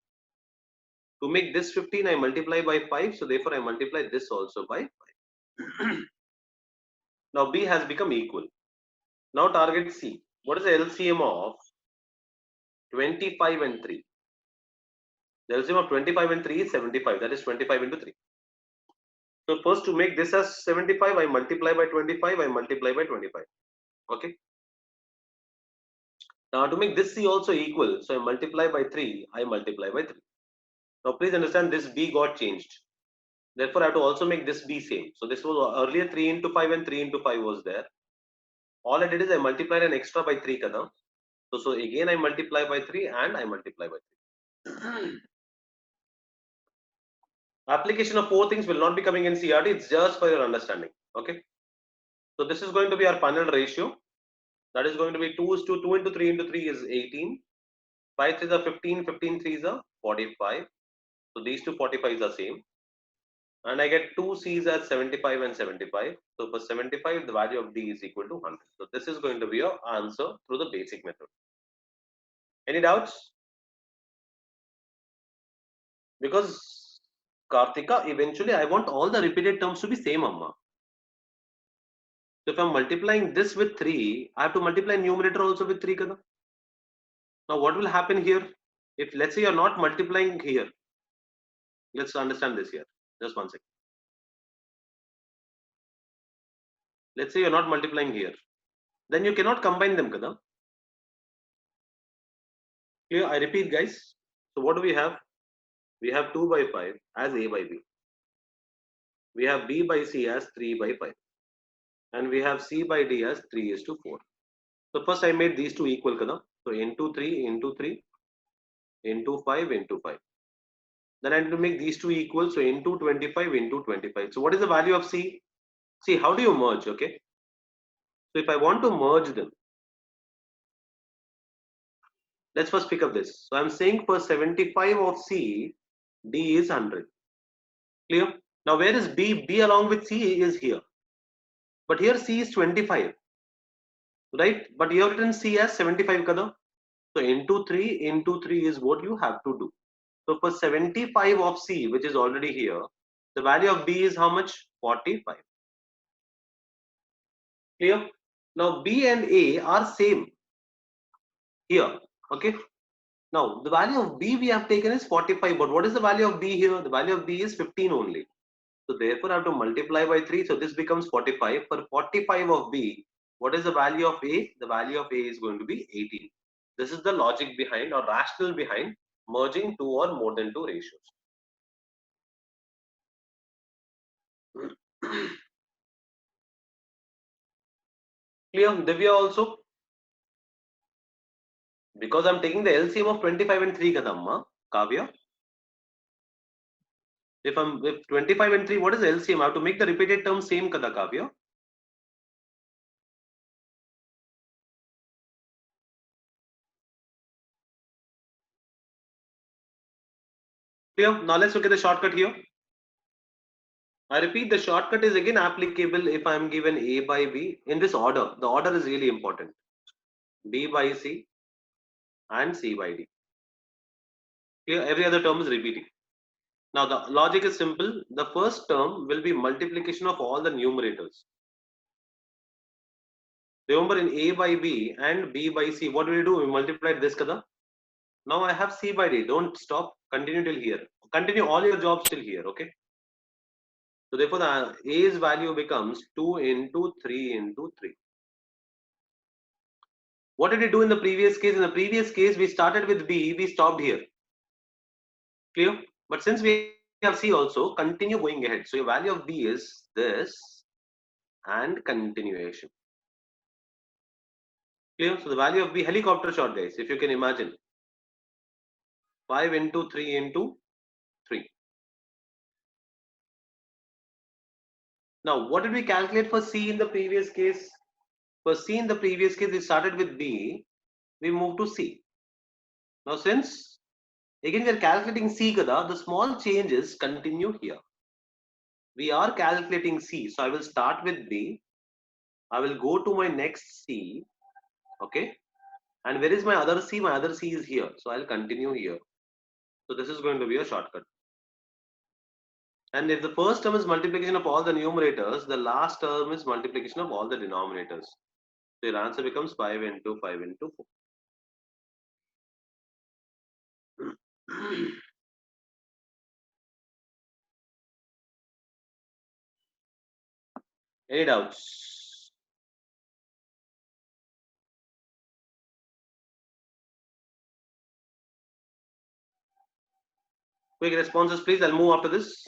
To make this 15, I multiply by 5. So therefore, I multiply this also by 5. Now B has become equal. Now target C. What is the LCM of 25 and 3? The LCM of 25 and 3 is 75. That is 25 into 3. So first, to make this as 75, I multiply by 25. I multiply by 25. Okay. Now to make this C also equal, so I multiply by 3. I multiply by 3. Now please understand this B got changed. Therefore, I have to also make this B same. So this was earlier 3 into 5 and 3 into 5 was there. All I did is I multiplied an extra by 3 kada. So again I multiply by 3 and I multiply by 3. Application of 4 things will not be coming in CRT. It's just for your understanding. Okay. So this is going to be our final ratio. That is going to be 2 is to 2 into 3 into 3 is 18. 5 3s are 15. 15 3s are 45. So these two 45s are same. and I get two C's as 75 and 75. So for 75, the value of D is equal to 100. So this is going to be your answer through the basic method. Any doubts? Because Karthika, eventually I want all the repeated terms to be same, Amma. So if I'm multiplying this with 3, I have to multiply numerator also with 3. Kada? Now what will happen here? If let's say you're not multiplying here, let's understand this here. Just one second. Let's say you're not multiplying here. Then you cannot combine them. Kada? Clear? I repeat, guys. So what do we have? We have 2 by 5 as A by B. We have B by C as 3 by 5. And we have C by D as 3:4. So first I made these two equal. Kada? So into 3 into 3 into 5 into 5. Then I need to make these two equal. So into 25 into 25. So what is the value of C? See, how do you merge? Okay. So if I want to merge them, let's first pick up this. So I'm saying for 75 of C, D is 100. Clear? Now where is B? B along with C is here. But here C is 25. Right? But you have written C as 75. Kada? So into 3 is what you have to do. So for 75 of C, which is already here, the value of B is how much? 45. Clear? Now B and A are same here. Okay. Now the value of B we have taken is 45. But what is the value of B here? The value of B is 15 only. So therefore I have to multiply by 3. So this becomes 45. For 45 of B, what is the value of A? The value of A is going to be 18. This is the logic behind or rationale behind merging two or more than two ratios. Clear? Divya also? Because I'm taking the LCM of 25 and 3 Kadamma, Kavya. If 25 and 3, what is the LCM? I have to make the repeated term same Kada Kavya. Clear? Now let's look at the shortcut here. I repeat, the shortcut is again applicable if I am given A by B in this order. The order is really important. B by C and C by D. Clear? Every other term is repeating. Now the logic is simple. The first term will be multiplication of all the numerators. Remember in A by B and B by C, what do we do? We multiplied this Kada. Now I have C by D. Don't stop. Continue till here. Continue all your jobs till here. Okay. So therefore the A's value becomes 2 into 3 into 3. What did we do in the previous case? In the previous case, we started with B, we stopped here. Clear? But since we have C also, continue going ahead. So your value of B is this and continuation. Clear? So the value of B, helicopter shot, guys, if you can imagine. 5 into 3 into 3. Now, what did we calculate for C in the previous case? For C in the previous case, we started with B, we moved to C. Now, since again we are calculating C, Kada, the small changes continue here. We are calculating C, so I will start with B. I will go to my next C, okay? And where is my other C? My other C is here, so I'll continue here. So this is going to be a shortcut. And if the first term is multiplication of all the numerators, the last term is multiplication of all the denominators. So your answer becomes 5 into 5 into 4. Any doubts? Quick responses, please. I'll move after this.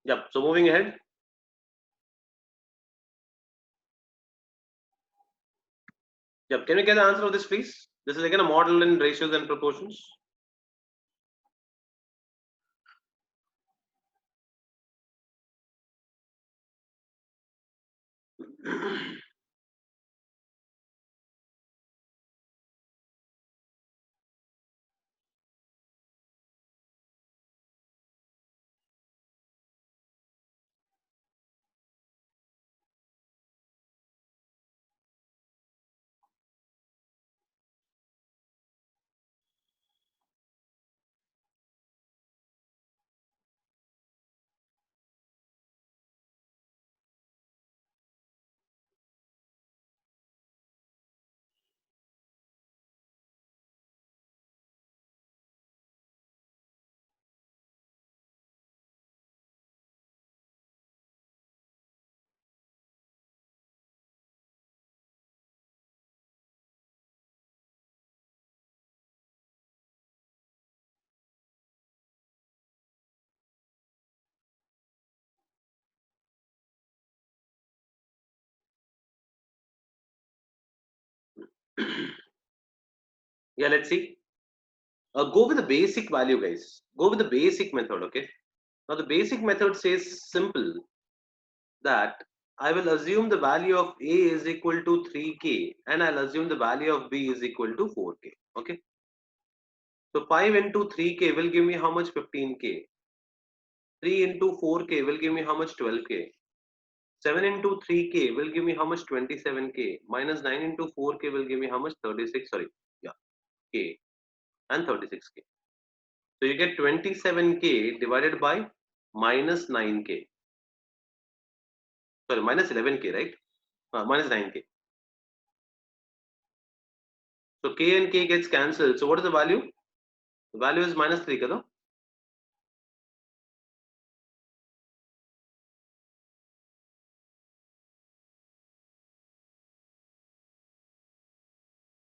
Yep. So moving ahead. Yep. Can we get the answer of this, please? This is again a model in ratios and proportions. Yeah, let's see. Go with the basic value, guys. Go with the basic method, okay? Now, the basic method says simple that I will assume the value of A is equal to 3k and I'll assume the value of B is equal to 4k, okay? So 5 into 3k will give me how much? 15k. 3 into 4k will give me how much? 12k. 7 into 3k will give me how much? 27k. Minus 9 into 4k will give me how much? 36, sorry, yeah, k and 36k. So you get 27k divided by minus 9k. Sorry, minus 11k, right? Minus 9k. So k and k gets cancelled. So what is the value? The value is minus 3, kada?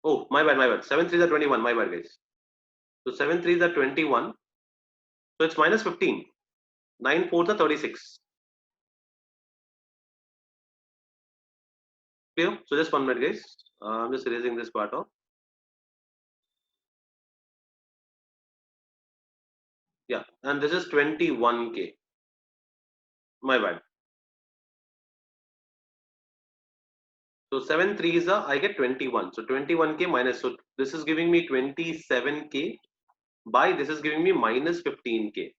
Oh, my bad, my bad. 7 3s are 21, my bad, guys. So 7 3s are 21. So it's minus 15. 9 4s are 36. Clear? So just 1 minute, guys. I'm just erasing this part off. Yeah, and this is 21k. My bad. So 7 3s are, I get 21. So 21k minus. So this is giving me 27k by this is giving me minus 15k.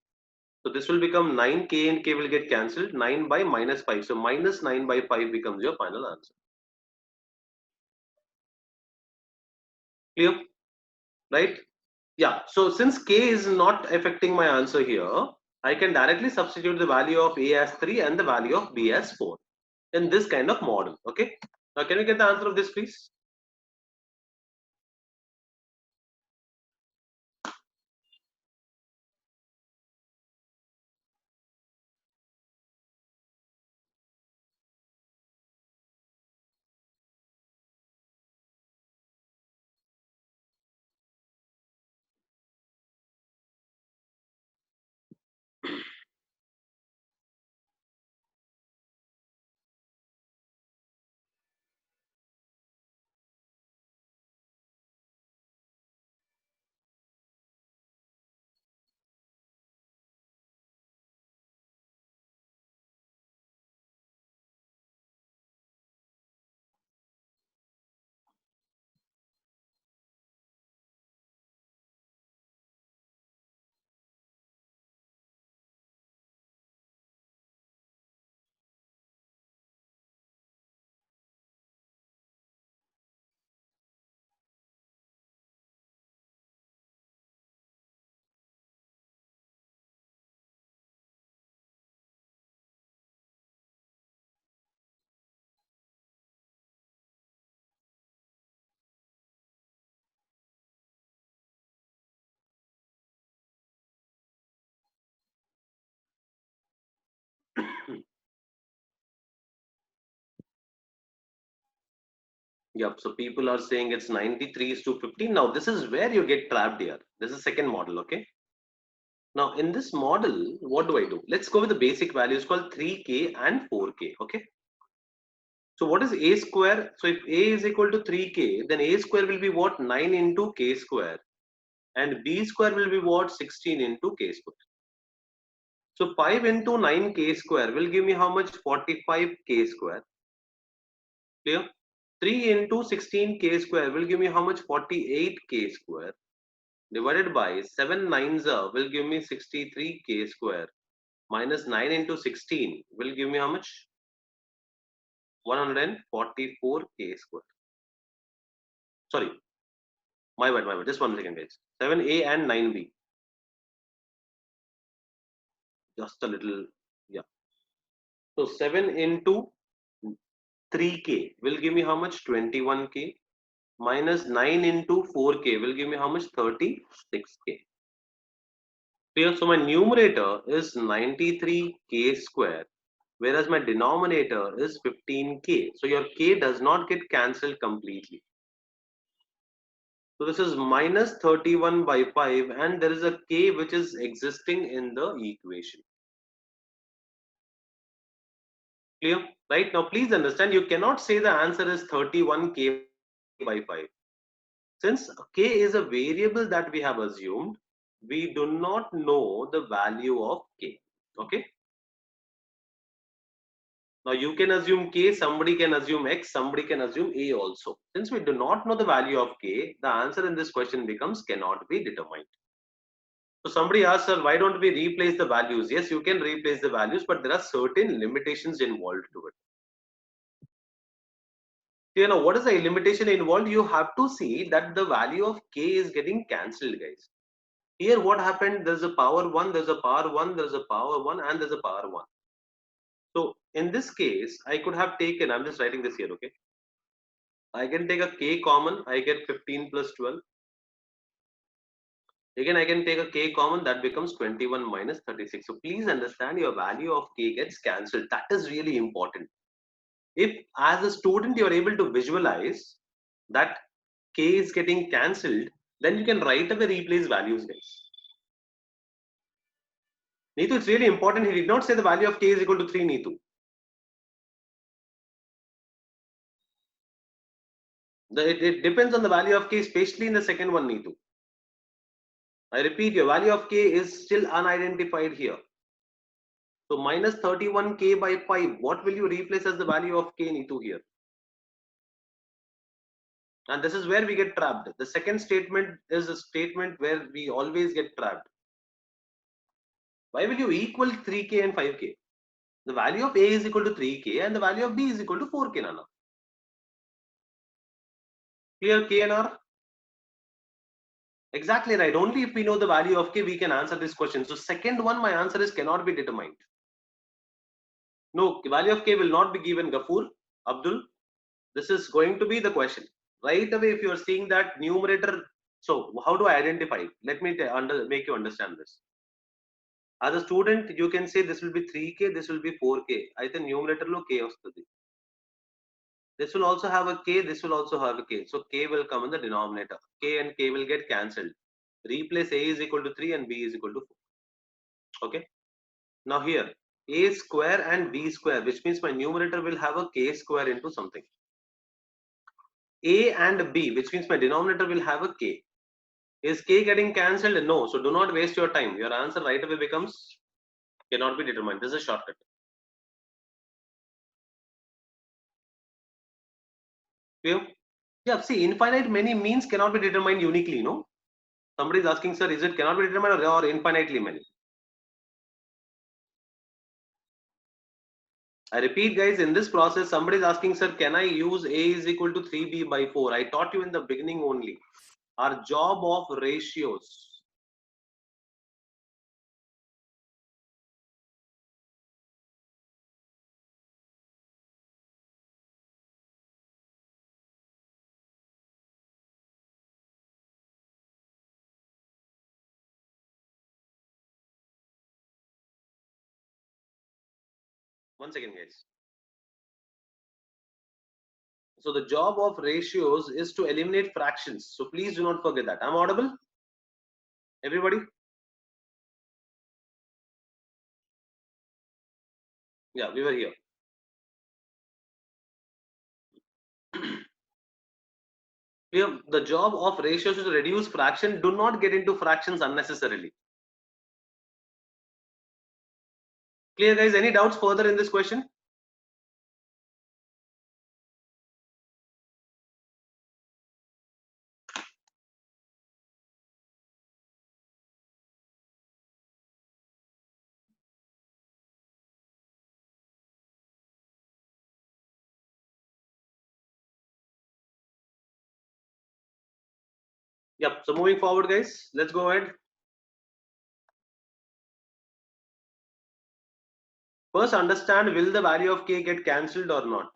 So this will become 9k and k will get cancelled. 9 by minus 5. So minus 9 by 5 becomes your final answer. Clear? Right? Yeah. So since k is not affecting my answer here, I can directly substitute the value of a as 3 and the value of b as 4 in this kind of model. Okay. Now can we get the answer of this, please? Yep. So people are saying it's 93 is to 15. Now this is where you get trapped here. This is second model. Okay. Now in this model, what do I do? Let's go with the basic values called 3k and 4k. Okay. So what is a square? So if a is equal to 3k, then a square will be what? 9 into k square. And b square will be what? 16 into k square. So 5 into 9k square will give me how much? 45k square. Clear? 3 into 16k square will give me how much? 48k square divided by 7 nines will give me 63k square minus 9 into 16 will give me how much? 144k square. Sorry, my bad. Just 1 second, guys. 7a and 9b. Just a little, yeah. So 7 into 3k will give me how much? 21k minus 9 into 4k will give me how much? 36k. Clear? So my numerator is 93k square, whereas my denominator is 15k. So your k does not get cancelled completely. So this is minus 31 by 5 and there is a k which is existing in the equation. Clear? Right? Now please understand, you cannot say the answer is 31k by 5. Since k is a variable that we have assumed, we do not know the value of k. Okay? Now you can assume k, somebody can assume x, somebody can assume a also. Since we do not know the value of k, the answer in this question becomes cannot be determined. So somebody asks, sir, why don't we replace the values? Yes, you can replace the values, but there are certain limitations involved to it. You know, what is the limitation involved? You have to see that the value of k is getting cancelled, guys. Here what happened, there's a power 1, there's a power 1, there's a power 1 and there's a power 1. So in this case, I could have taken, I'm just writing this here, okay. I can take a k common, I get 15 plus 12. Again, I can take a k common, that becomes 21 minus 36. So please understand your value of k gets cancelled. That is really important. If as a student you are able to visualize that k is getting cancelled, then you can right away replace values, guys. Neetu, it's really important. He did not say the value of k is equal to 3, Neetu. It depends on the value of k, especially in the second one, Neetu. I repeat, your value of k is still unidentified here. So minus 31k by 5, what will you replace as the value of k, Neetu, here? And this is where we get trapped. The second statement is a statement where we always get trapped. Why will you equal 3k and 5k? The value of a is equal to 3k and the value of b is equal to 4k, Nana. Clear, k and r? Exactly right. Only if we know the value of k, we can answer this question. So second one, my answer is cannot be determined. No, value of k will not be given, Gafur, Abdul. This is going to be the question. Right away, if you are seeing that numerator, so how do I identify? Let me make you understand this. As a student, you can say this will be 3k, this will be 4k. I think numerator lo k vastadi. This will also have a k, this will also have a k. So k will come in the denominator. K and k will get cancelled. Replace a is equal to 3 and b is equal to 4. Okay. Now here, a square and b square, which means my numerator will have a k square into something. A and b, which means my denominator will have a k. Is k getting cancelled? No. So do not waste your time. Your answer right away becomes cannot be determined. This is a shortcut. Clear? Yeah, see, infinite many means cannot be determined uniquely, no? Somebody is asking, sir, is it cannot be determined or infinitely many? I repeat, guys, in this process, somebody is asking, sir, can I use A is equal to 3B by 4? I taught you in the beginning only. Our job of ratios. One second, guys. So the job of ratios is to eliminate fractions. So please do not forget that. I'm audible? Everybody? Yeah, we were here. The job of ratios is to reduce fraction. Do not get into fractions unnecessarily. Clear, guys? Any doubts further in this question? Yep. So moving forward, guys, let's go ahead. First, understand, will the value of k get cancelled or not?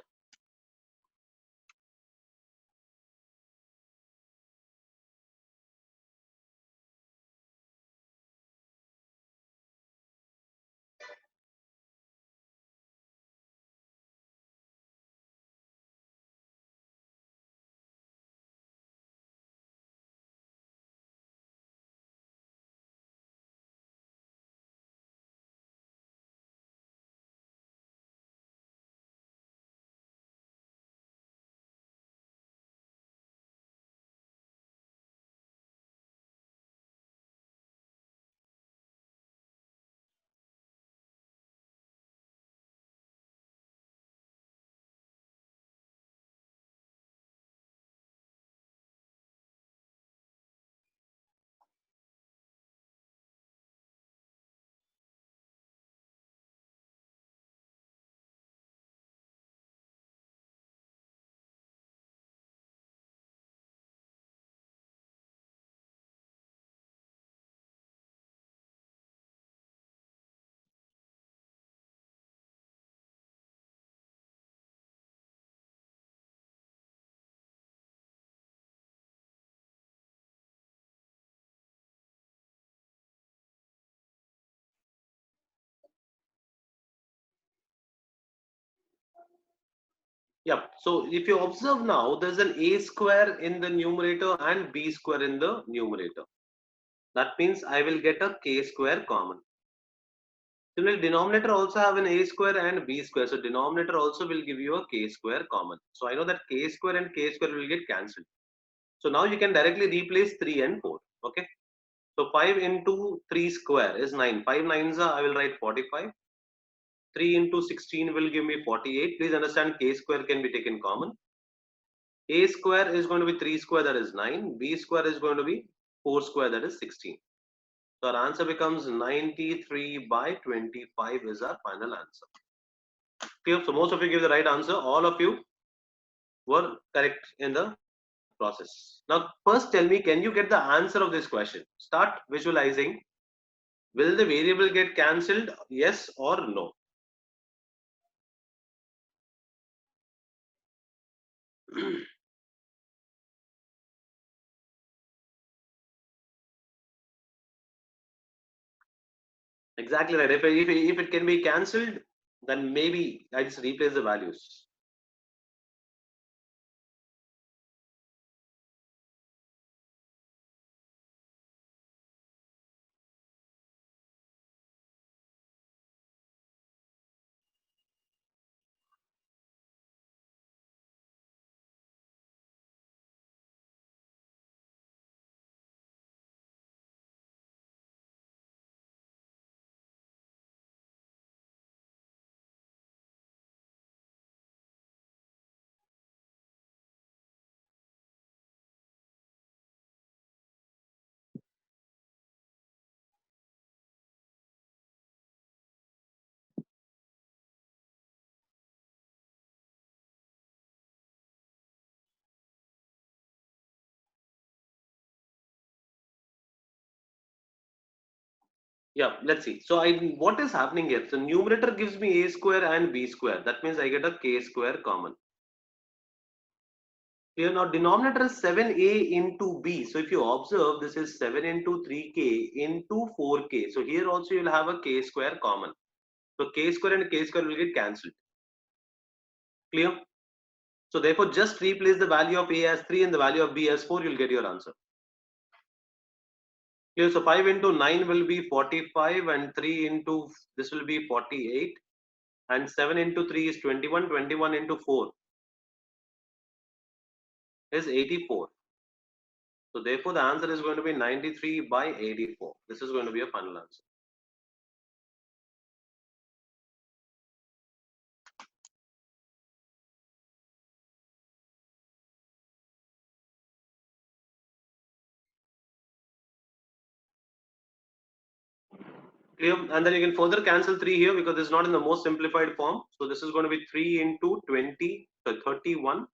Yep. So if you observe now, there's an a square in the numerator and b square in the numerator. That means I will get a k square common. Similarly, denominator also have an a square and b square. So denominator also will give you a k square common. So I know that k square and k square will get cancelled. So now you can directly replace 3 and 4. Okay. So 5 into 3 square is 9. 5 nines are, I will write 45. 3 into 16 will give me 48. Please understand k square can be taken common. A square is going to be 3 square, that is 9. B square is going to be 4 square, that is 16. So our answer becomes 93 by 25 is our final answer. Okay, so most of you give the right answer. All of you were correct in the process. Now, first tell me, can you get the answer of this question? Start visualizing. Will the variable get cancelled? Yes or no? Exactly right. If it can be cancelled, then maybe I just replace the values. Yeah, let's see. So what is happening here? So numerator gives me a square and b square. That means I get a k square common. Here now denominator is 7a into b. So if you observe, this is 7 into 3k into 4k. So here also you'll have a k square common. So k square and k square will get cancelled. Clear? So therefore just replace the value of a as 3 and the value of b as 4, you'll get your answer. Clear? So 5 into 9 will be 45 and 3 into this will be 48 and 7 into 3 is 21. 21 into 4 is 84. So therefore the answer is going to be 93 by 84. This is going to be a final answer. Clear? And then you can further cancel 3 here because it's not in the most simplified form. So this is going to be 3 into 20, so 31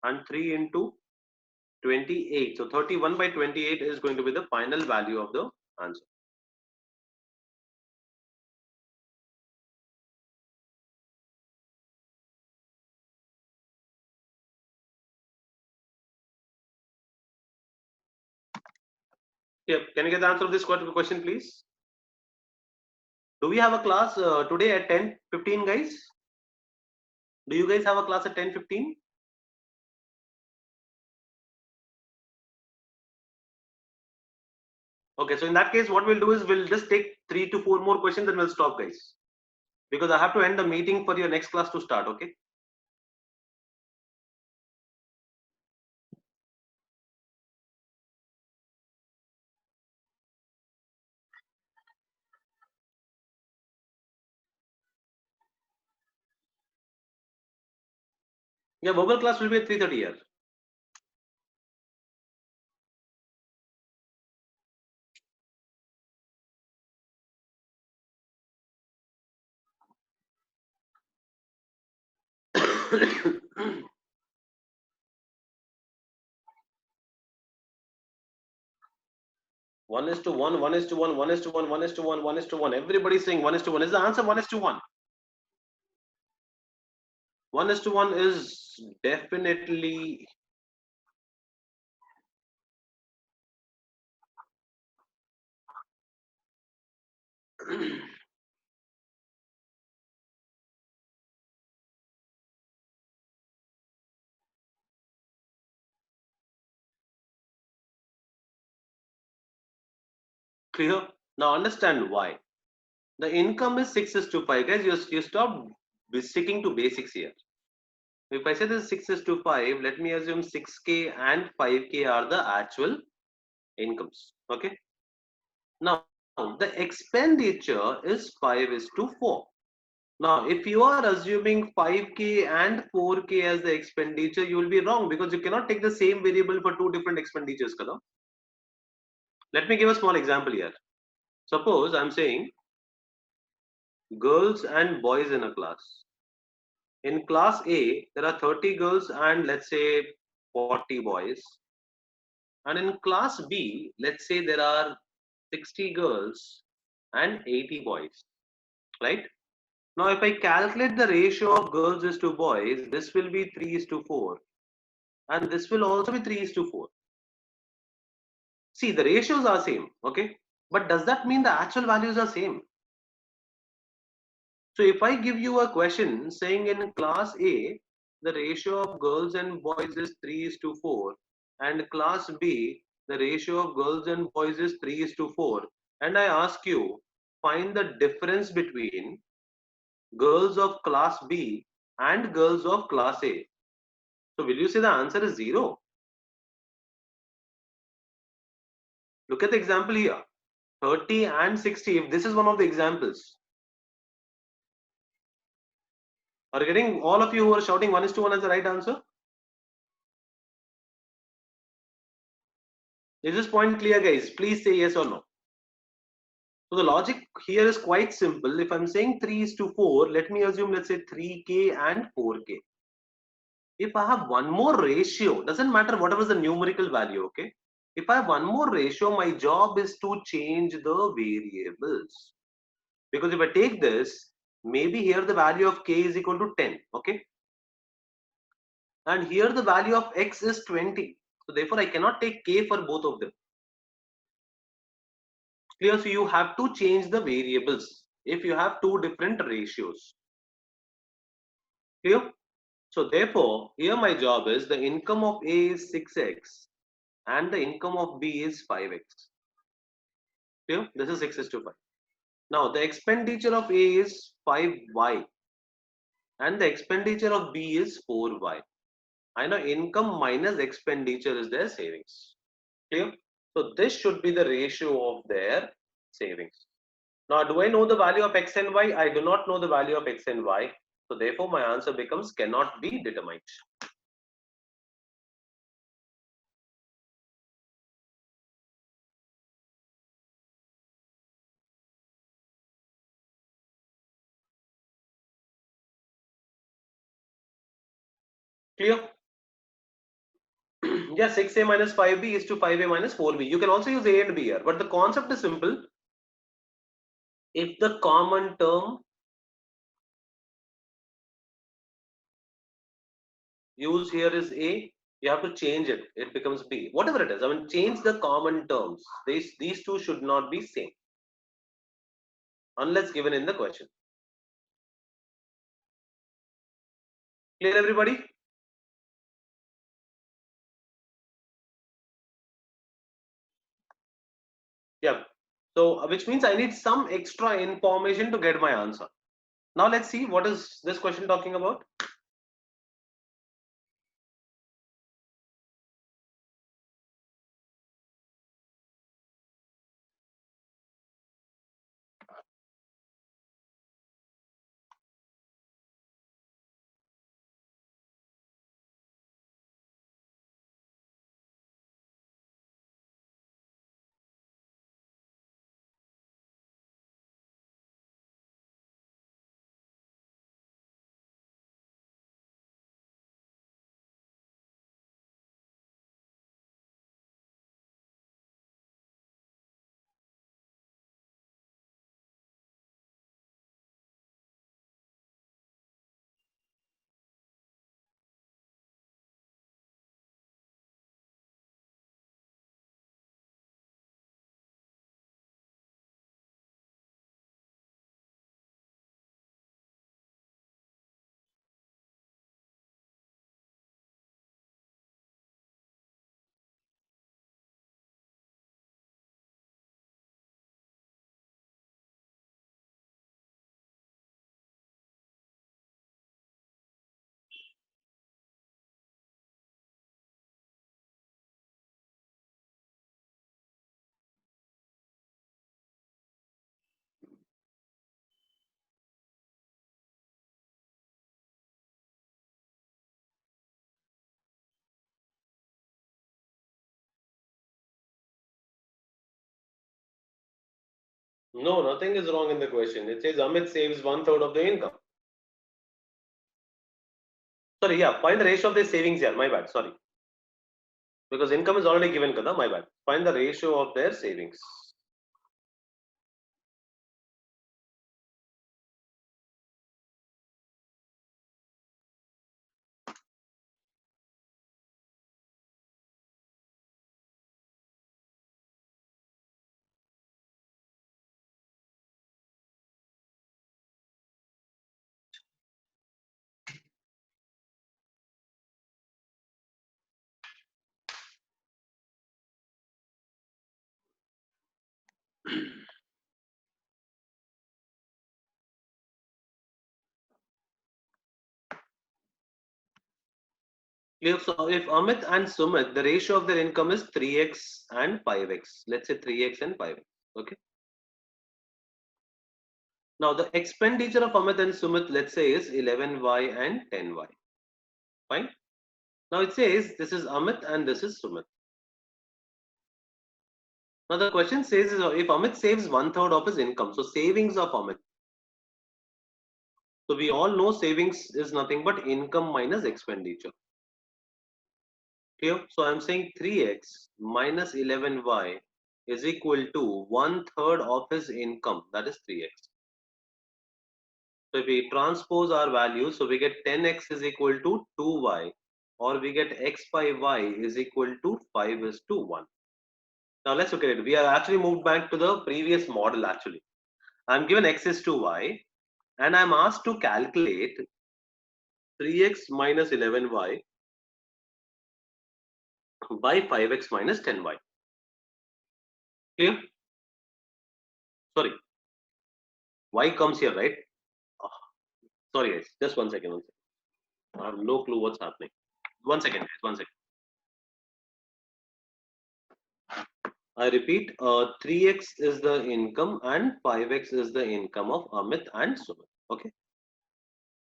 and 3 into 28. So 31 by 28 is going to be the final value of the answer. Yep. Can you get the answer of this question, please? Do we have a class today at 10:15, guys? Do you guys have a class at 10:15? Okay, so in that case, what we'll do is we'll just take 3 to 4 more questions and we'll stop, guys. Because I have to end the meeting for your next class to start, okay? Yeah, verbal class will be at 3:30 here. One is to one, one is to one, one is to one, one is to one, one is to one. Everybody's saying 1:1. Is the answer 1:1? 1:1 is definitely clear. Now understand why. The income is 6:5. Guys, you stop sticking to basics here. If I say this is 6:5, let me assume 6K and 5K are the actual incomes. Okay. Now the expenditure is 5:4. Now, if you are assuming 5K and 4K as the expenditure, you will be wrong because you cannot take the same variable for two different expenditures. Kada? Let me give a small example here. Suppose I'm saying girls and boys in a class. In class A, there are 30 girls and let's say 40 boys. And in class B, let's say there are 60 girls and 80 boys, right? Now, if I calculate the ratio of girls is to boys, this will be 3:4. And this will also be 3:4. See, the ratios are same, okay? But does that mean the actual values are same? So if I give you a question saying in class A, the ratio of girls and boys is 3:4, and class B, the ratio of girls and boys is 3:4, and I ask you, find the difference between girls of class B and girls of class A. So will you say the answer is 0? Look at the example here, 30 and 60. If this is one of the examples, are you getting all of you who are shouting 1:1 as the right answer? Is this point clear, guys? Please say yes or no. So the logic here is quite simple. If I'm saying 3:4, let me assume, let's say 3K and 4K. If I have one more ratio, doesn't matter whatever is the numerical value, okay? If I have one more ratio, my job is to change the variables. Because if I take this, maybe here the value of K is equal to 10, okay? And here the value of X is 20. So therefore I cannot take K for both of them. Clear? So you have to change the variables if you have two different ratios. Clear? So therefore, here my job is the income of A is 6x and the income of B is 5x. Clear? This is 6:5. Now the expenditure of A is 5y and the expenditure of B is 4y. I know income minus expenditure is their savings. Clear? So this should be the ratio of their savings. Now, do I know the value of x and y? I do not know the value of x and y. So therefore, my answer becomes cannot be determined. Clear? Yeah, 6a minus 5b is to 5a minus 4b. You can also use a and b here, but the concept is simple. If the common term used here is a, you have to change it. It becomes b. Whatever it is, I mean, change the common terms. These two should not be same unless given in the question. Clear, everybody? Yeah. So, which means I need some extra information to get my answer. Now let's see what is this question talking about. No, nothing is wrong in the question. It says Amit saves 1/3 of the income. Sorry, yeah, find the ratio of the savings here. My bad, sorry. Because income is already given, kada, my bad. Find the ratio of their savings. If Amit and Sumit, the ratio of their income is 3x and 5x. Let's say 3x and 5x. Okay. Now the expenditure of Amit and Sumit, let's say, is 11y and 10y. Fine. Now it says this is Amit and this is Sumit. Now the question says is if Amit saves 1/3 of his income, so savings of Amit. So we all know savings is nothing but income minus expenditure. Here, so I'm saying 3x minus 11y is equal to 1/3 of his income, that is 3x. So if we transpose our values, so we get 10x is equal to 2y, or we get x by y is equal to 5:1. Now let's look at it. We have actually moved back to the previous model actually. I'm given x is to y, and I'm asked to calculate 3x minus 11y by 5x minus 10y. Clear? Sorry, y comes here, right? Oh, sorry guys, just 1 second. I have no clue what's happening. 1 second, guys, 1 second. I repeat, 3x is the income and 5x is the income of Amit and Sumit. Okay,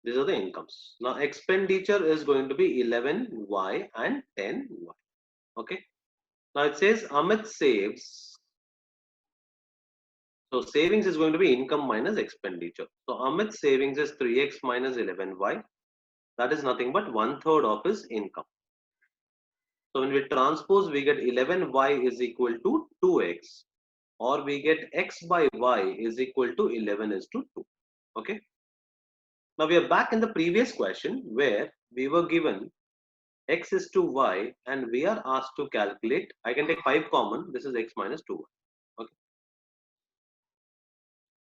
these are the incomes. Now expenditure is going to be 11y and 10y. Okay, now it says Amit saves. So savings is going to be income minus expenditure. So Amit's savings is 3x minus 11y. That is nothing but 1/3 of his income. So when we transpose, we get 11y is equal to 2x, or we get x by y is equal to 11 is to 2. Okay. Now we are back in the previous question where we were given x is to y and we are asked to calculate. I can take 5 common. This is x minus 2. Okay.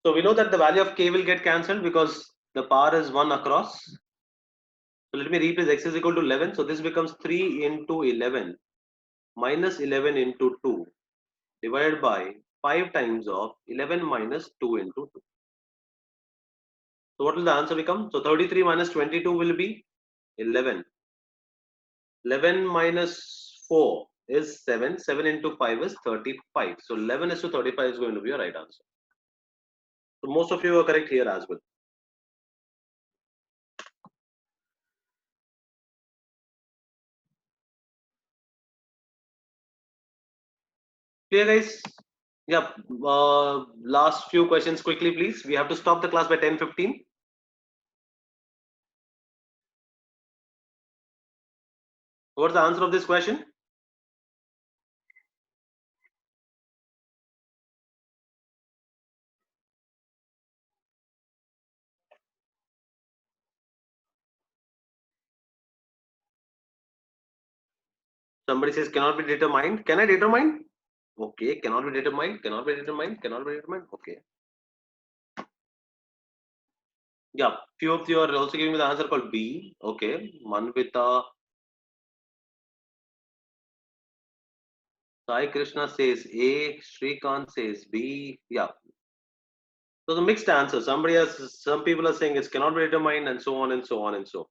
So we know that the value of k will get cancelled because the power is 1 across. So let me replace x is equal to 11. So this becomes 3 into 11 minus 11 into 2 divided by 5 times of 11 minus 2 into 2. So what will the answer become? So 33 minus 22 will be 11. 11 minus 4 is 7. 7 into 5 is 35. So 11 is to 35 is going to be your right answer. So most of you are correct here as well. Clear, guys? Yeah. Last few questions quickly, please. We have to stop the class by 10:15. What's the answer of this question? Somebody says cannot be determined. Can I determine? Okay, cannot be determined, cannot be determined, cannot be determined. Okay. Yeah, few of you are also giving me the answer called B. Okay, Manvita. Sai Krishna says A. Shrikant says B. Yeah. So the mixed answer. Somebody has, some people are saying it cannot be determined, and so on and so on and so.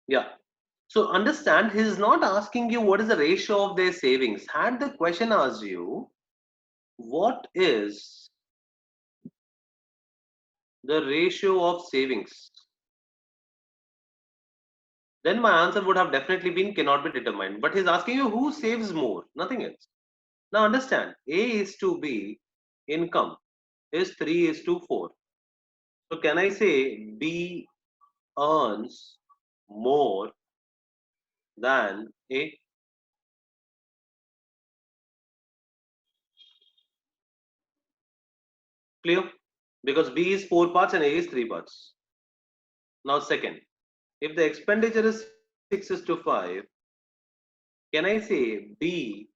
Yeah. So understand, he is not asking you what is the ratio of their savings. Had the question asked you, what is the ratio of savings? Then my answer would have definitely been cannot be determined. But he's asking you who saves more, nothing else. Now understand, A is to B, income is 3 is to 4. So can I say B earns more than A? Clear? Because B is 4 parts and A is 3 parts. Now second, if the expenditure is 6 is to 5, can I say B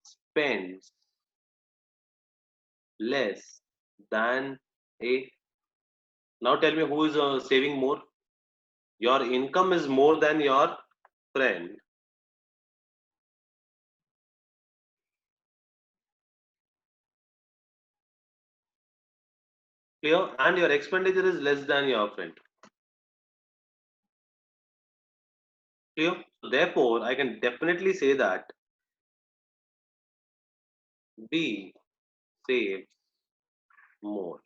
spends less than A? Now tell me who is saving more? Your income is more than your friend. Clear? And your expenditure is less than your friend. Clear? Therefore, I can definitely say that B saves more.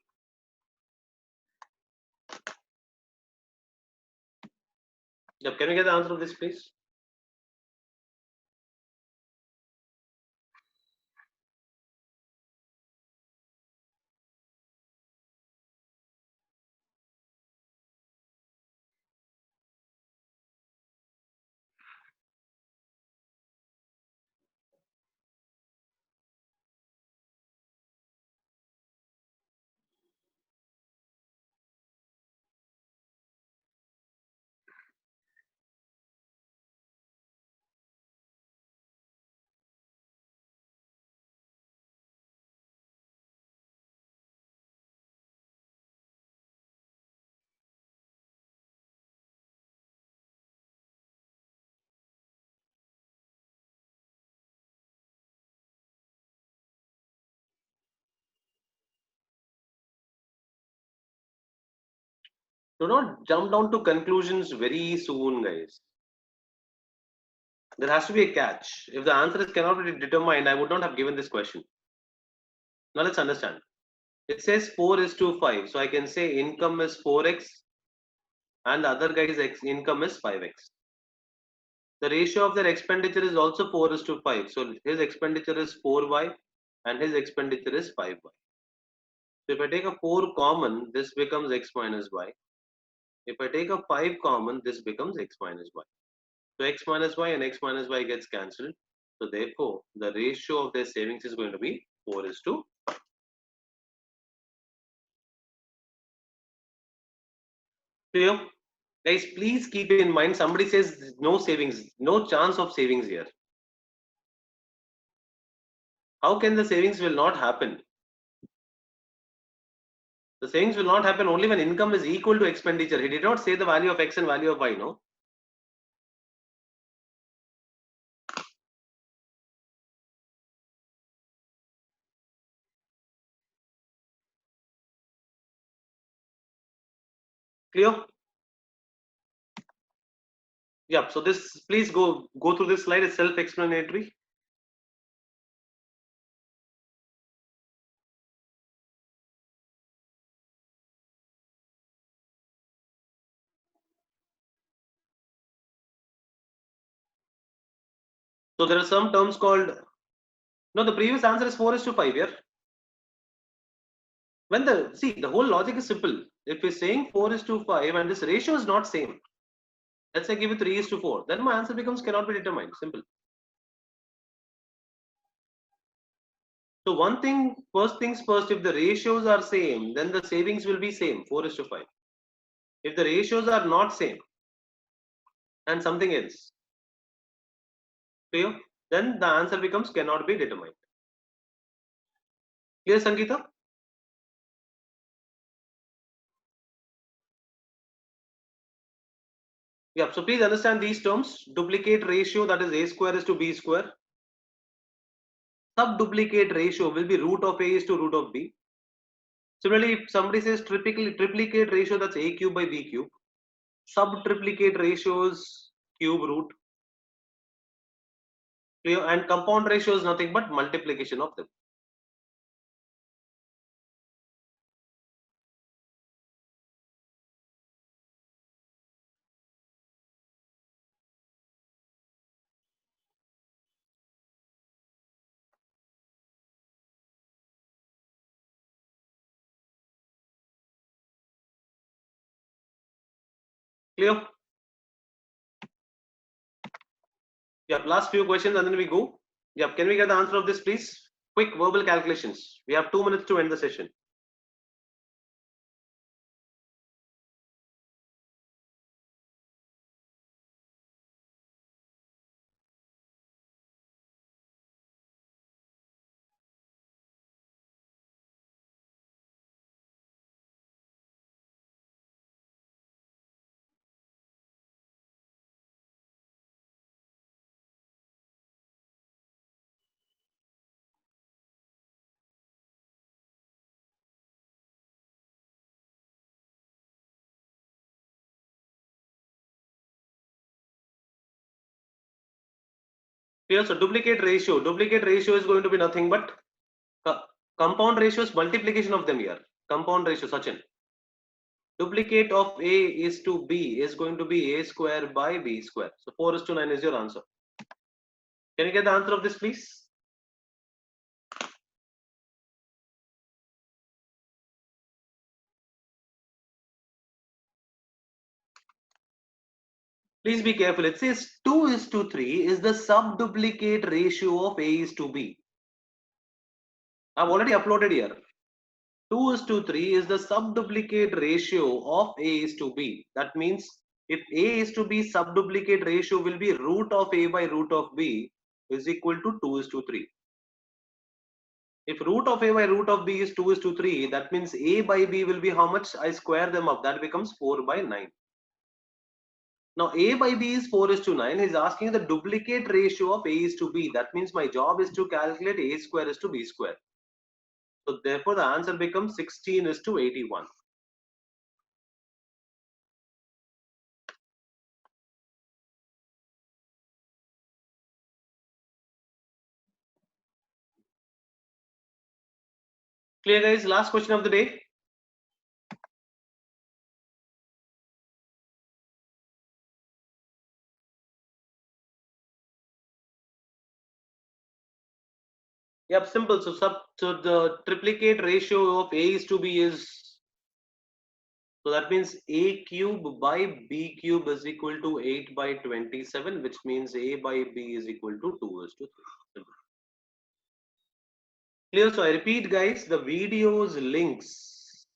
Yeah, can we get the answer of this, please? Do not jump down to conclusions very soon, guys. There has to be a catch. If the answer is cannot be determined, I would not have given this question. Now let's understand. It says 4 is to 5. So I can say income is 4x and the other guy's income is 5x. The ratio of their expenditure is also 4:5. So his expenditure is 4y and his expenditure is 5y. So if I take a 4 common, this becomes x minus y. If I take a 5 common, this becomes x minus y. So x minus y and x minus y gets cancelled. So therefore, the ratio of their savings is going to be 4:5. Clear? Guys, please keep in mind, somebody says no savings, no chance of savings here. How can the savings will not happen? The savings will not happen only when income is equal to expenditure. He did not say the value of x and value of y, no? Clear? Yeah, so this, please go through this slide, it's self-explanatory. So there are some terms called, no, the previous answer is 4:5 here. When the whole logic is simple. If we're saying 4:5 and this ratio is not same, let's say give it 3:4, then my answer becomes cannot be determined. Simple. So one thing, first things first, if the ratios are same, then the savings will be same, 4:5. If the ratios are not same and something else, clear? Then the answer becomes cannot be determined. Clear, Sangeeta? Yeah, so please understand these terms. Duplicate ratio, that is a square is to b square. Subduplicate ratio will be root of a is to root of b. Similarly, if somebody says triplicate ratio, that's a cube by b cube. Subtriplicate ratios cube root. Clear? And compound ratio is nothing but multiplication of them. Clear? Yeah, last few questions and then we go. Yeah, can we get the answer of this, please? Quick verbal calculations. We have 2 minutes to end the session. Clear? So duplicate ratio. Duplicate ratio is going to be nothing but compound ratio is multiplication of them here. Compound ratio, Sachin. Duplicate of a is to b is going to be a square by b square. So 4:9 is your answer. Can you get the answer of this, please? Please be careful. It says 2:3 is the subduplicate ratio of a is to b. I've already uploaded here. 2:3 is the subduplicate ratio of a is to b. That means if a is to b, subduplicate ratio will be root of a by root of b is equal to 2:3. If root of a by root of b is 2:3, that means a by b will be how much? I square them up. That becomes 4/9. Now a by b is 4:9. He's asking the duplicate ratio of a is to b. That means my job is to calculate a square is to b square. So therefore the answer becomes 16:81. Clear, guys? Last question of the day. Yep, simple. So the triplicate ratio of A is to B is, so that means A cube by B cube is equal to 8 by 27, which means A by B is equal to 2:3. Simple. Clear? So I repeat, guys, the videos links.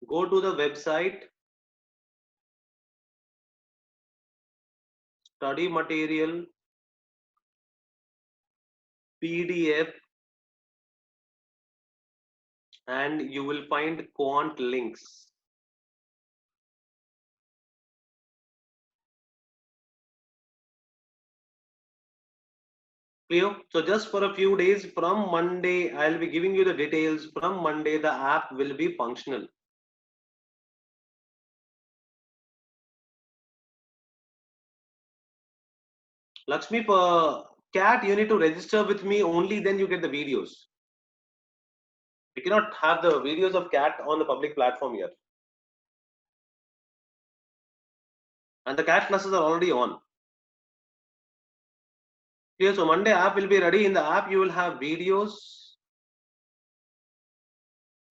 Go to the website, study material, PDF, and you will find quant links. Clear? So just for a few days from Monday, I'll be giving you the details. From Monday, the app will be functional. Lakshmi, for CAT, you need to register with me, only then you get the videos. We cannot have the videos of CAT on the public platform here. And the CAT classes are already on. Clear? So Monday app will be ready. In the app, you will have videos,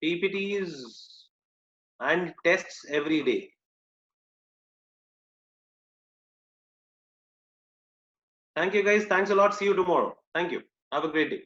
PPTs, and tests every day. Thank you, guys. Thanks a lot. See you tomorrow. Thank you. Have a great day.